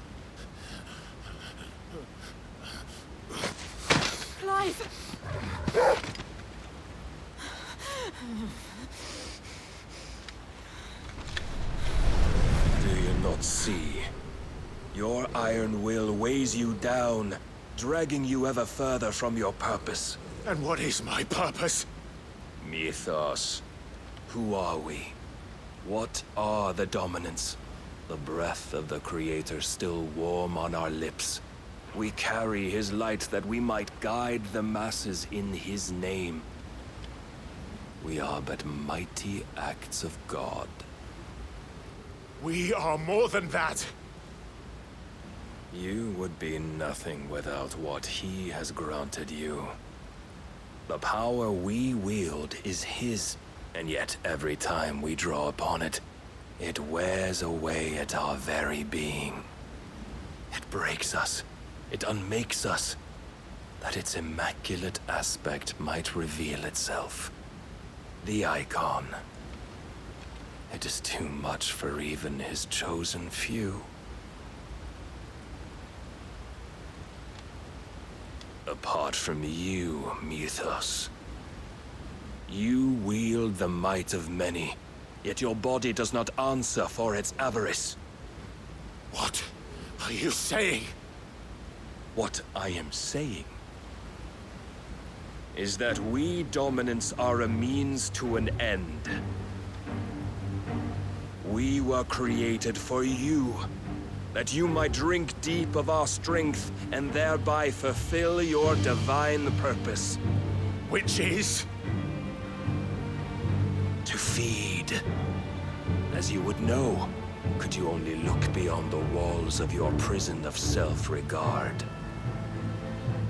Clive! Do you not see? Your iron will weighs you down, dragging you ever further from your purpose. And what is my purpose? Mythos. Who are we? What are the dominants? The breath of the Creator still warm on our lips. We carry his light that we might guide the masses in his name. We are but mighty acts of God. We are more than that. You would be nothing without what he has granted you. The power we wield is his, and yet every time we draw upon it, it wears away at our very being. It breaks us. It unmakes us. that its immaculate aspect might reveal itself. The icon. It is too much for even his chosen few. Apart from you, Mythos, you wield the might of many, yet your body does not answer for its avarice. What are you saying? What I am saying is that we dominants are a means to an end. We were created for you, that you might drink deep of our strength and thereby fulfill your divine purpose. Which is? To feed. As you would know, could you only look beyond the walls of your prison of self-regard.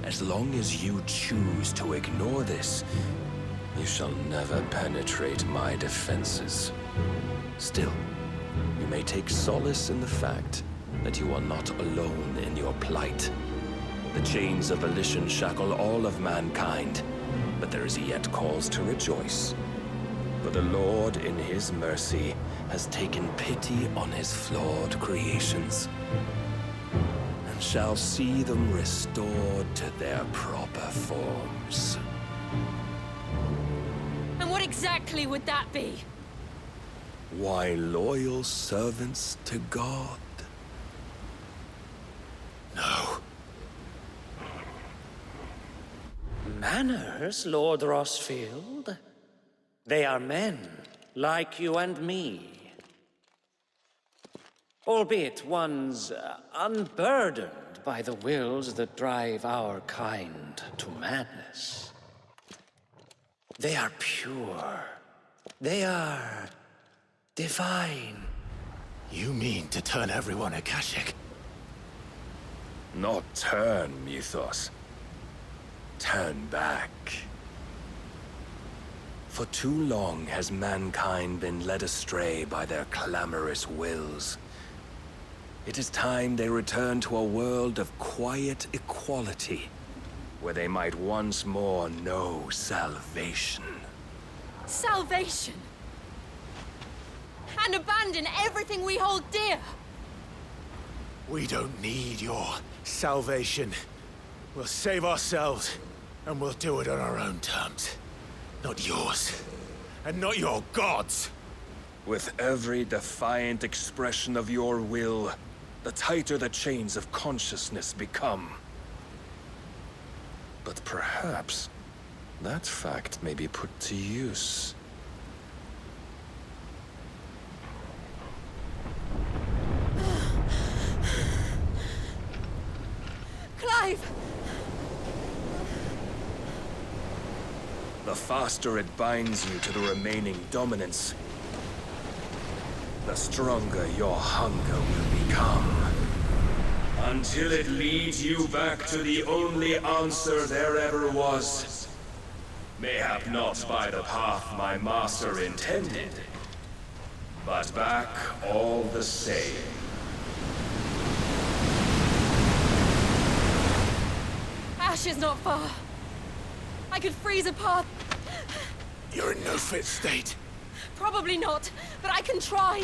As long as you choose to ignore this, you shall never penetrate my defenses. Still, you may take solace in the fact that you are not alone in your plight. The chains of volition shackle all of mankind, but there is yet cause to rejoice. For the Lord, in his mercy, has taken pity on his flawed creations, and shall see them restored to their proper forms. And what exactly would that be? Why, loyal servants to God. No. Manners, Lord Rossfield? They are men, like you and me. Albeit ones unburdened by the wills that drive our kind to madness. They are pure. They are divine. You mean to turn everyone Akashic? Not turn, Mythos. Turn back. For too long has mankind been led astray by their clamorous wills. It is time they return to a world of quiet equality, where they might once more know salvation. Salvation? And abandon everything we hold dear? We don't need your salvation. We'll save ourselves, and we'll do it on our own terms. Not yours. And not your gods. With every defiant expression of your will, the tighter the chains of consciousness become. But perhaps that fact may be put to use. Clive! The faster it binds you to the remaining dominance, the stronger your hunger will become. Until it leads you back to the only answer there ever was. Mayhap not by the path my master intended, but back all the same. Ash is not far. I could freeze a path. You're in no fit state. Probably not, but I can try.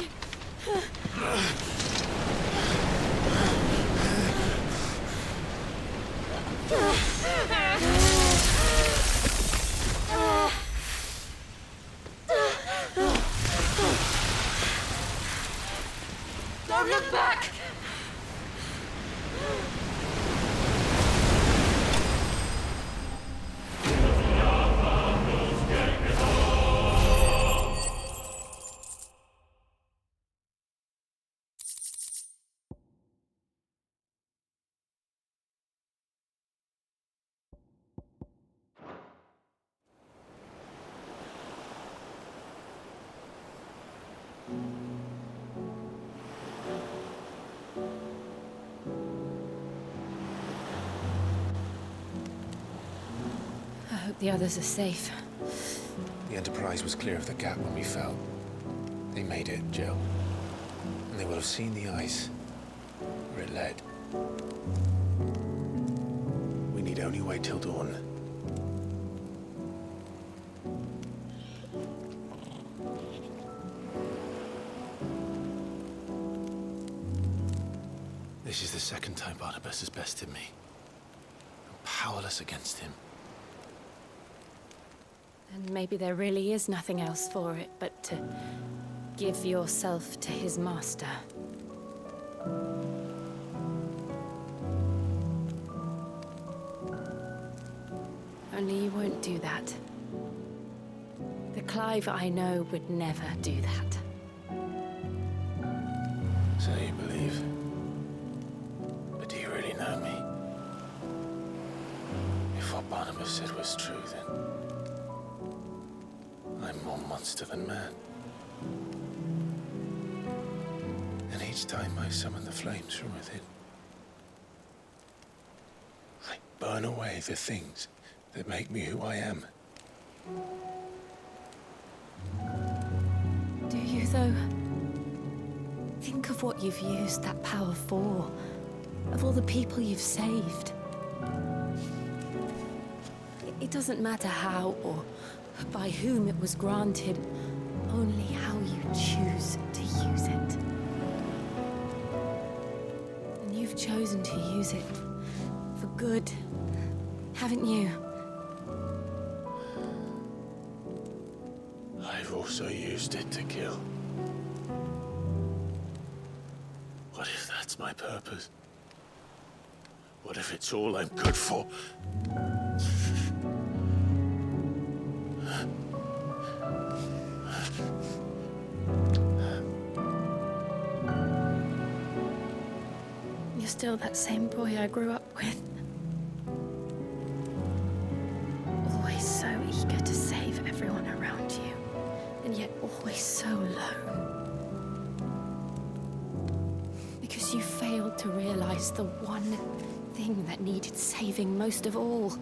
Don't look back! I hope the others are safe. The Enterprise was clear of the gap when we fell. They made it, Jill. And they will have seen the ice where it led. We need only wait till dawn. This is the second time Barnabas has bested me. I'm powerless against him. And maybe there really is nothing else for it but to give yourself to his master. Only you won't do that. The Clive I know would never do that. So you believe? But do you really know me? If what Barnabas said was true, then I'm more monster than man. And each time I summon the flames from within, I burn away the things that make me who I am. Do you, though? Think of what you've used that power for, of all the people you've saved. It doesn't matter how or by whom it was granted, only how you choose to use it. And you've chosen to use it for good, haven't you? I've also used it to kill. What if that's my purpose? What if it's all I'm good for? You're still that same boy I grew up with. Always so eager to save everyone around you, and yet always so lone. Because you failed to realize the one thing that needed saving most of all.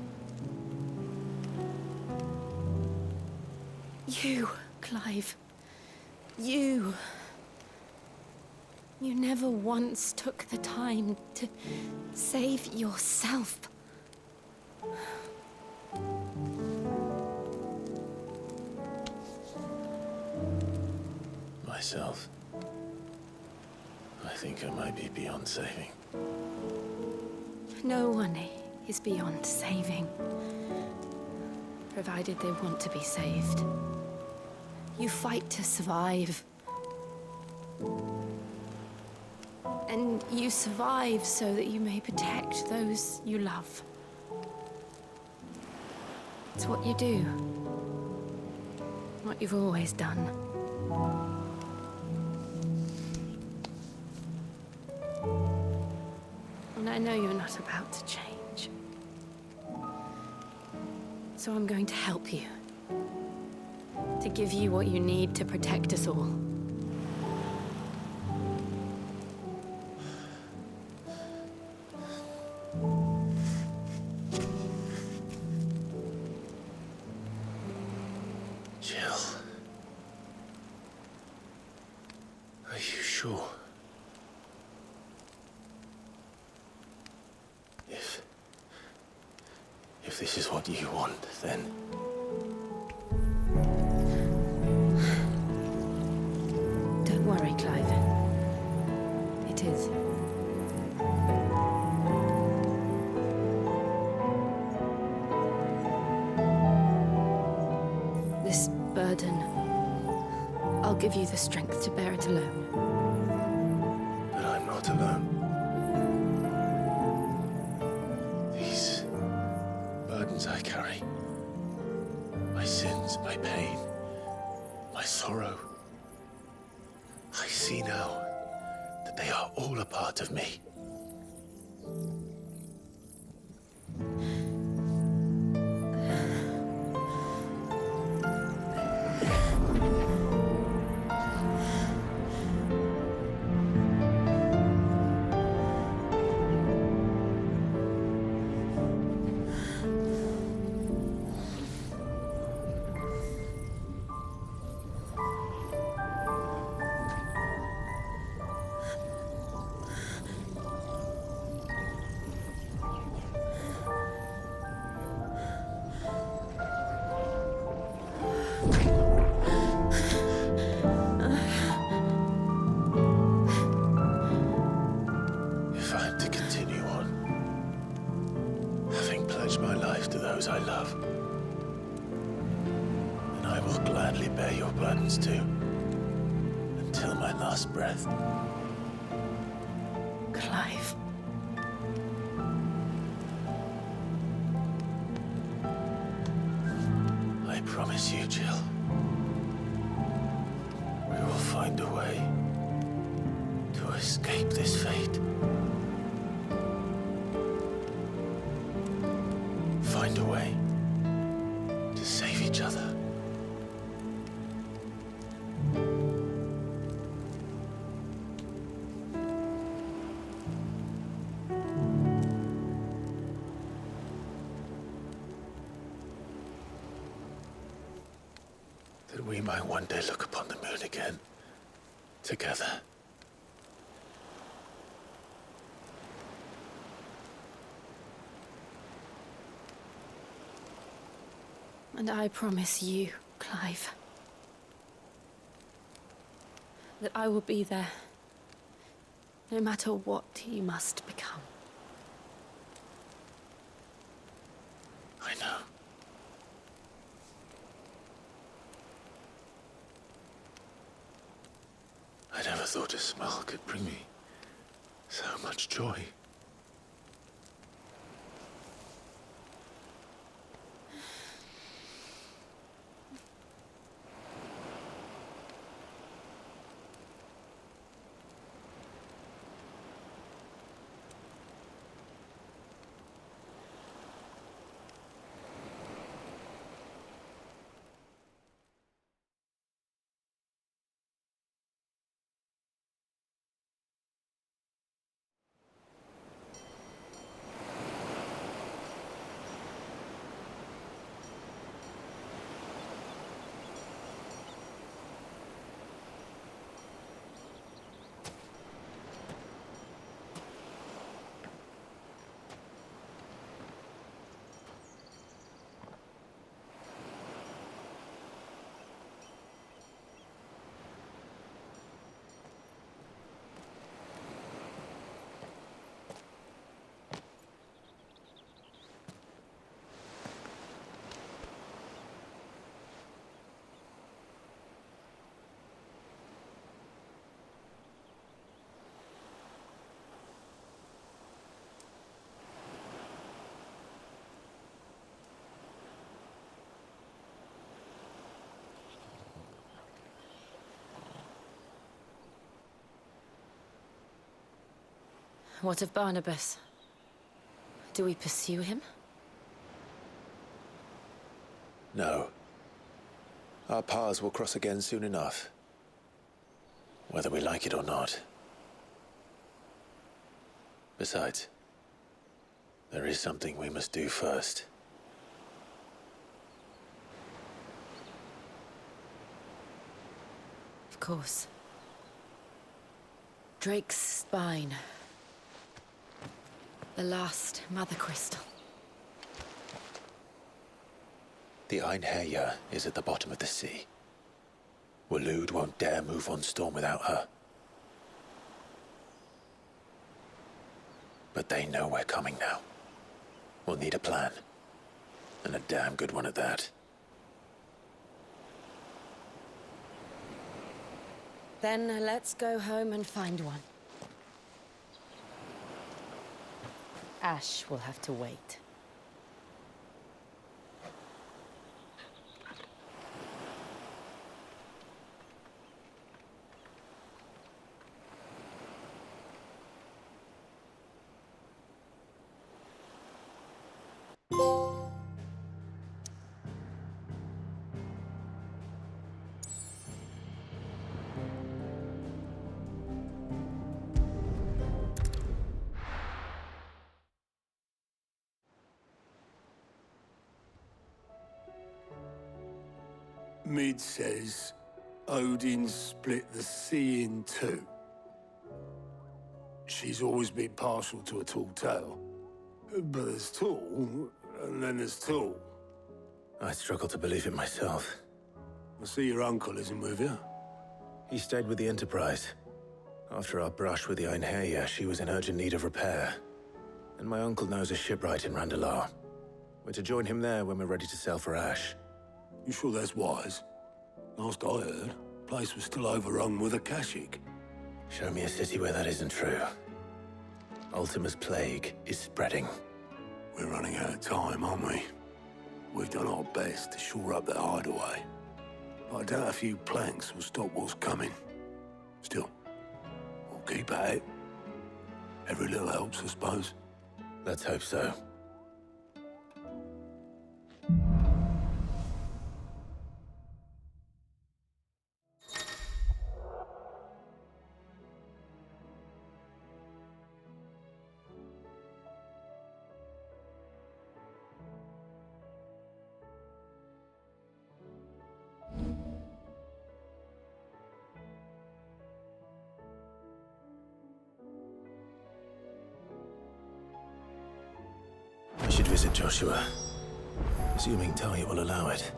You, Clive. You. You never once took the time to save yourself. Myself? I think I might be beyond saving. No one is beyond saving, provided they want to be saved. You fight to survive. And you survive so that you may protect those you love. It's what you do. What you've always done. And I know you're not about to change. So I'm going to help you. To give you what you need to protect us all. Jill. Are you sure? If this is what you want, then... Don't worry, Clive. It is. This burden, I'll give you the strength to bear it alone. But I'm not alone. These burdens I carry, my sins, my pain, my sorrow, I see now that they are all a part of me. pledge my life to those I love. And I will gladly bear your burdens too, until my last breath. Clive. I promise you, Jill. We will find a way to escape this fate. Find a way to save each other. That we might one day look upon the moon again, together. And I promise you, Clive, that I will be there, no matter what you must become. I know. I never thought a smile could bring me so much joy. What of Barnabas? Do we pursue him? No. Our paths will cross again soon enough. Whether we like it or not. Besides, there is something we must do first. Of course. Drake's spine. The last Mother Crystal. The Einherjar is at the bottom of the sea. Waloed won't dare move on Storm without her. But they know we're coming now. We'll need a plan. And a damn good one at that. Then let's go home and find one. Ash will have to wait. Mid says Odin split the sea in two. She's always been partial to a tall tale. But there's tall, and then there's tall. I struggle to believe it myself. I see your uncle isn't with you. He stayed with the Enterprise. After our brush with the Einherjar, she was in urgent need of repair. And my uncle knows a shipwright in Randalar. We're to join him there when we're ready to sail for Ash. You sure that's wise? Last I heard, the place was still overrun with Akashic. Show me a city where that isn't true. Ultima's plague is spreading. We're running out of time, aren't we? We've done our best to shore up that hideaway. But I doubt a few planks will stop what's coming. Still, we'll keep at it. Every little helps, I suppose. Let's hope so. I should visit Joshua, assuming Talia will allow it.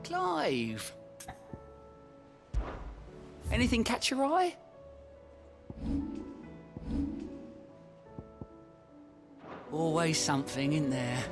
Clive! Anything catch your eye? Always something, isn't there?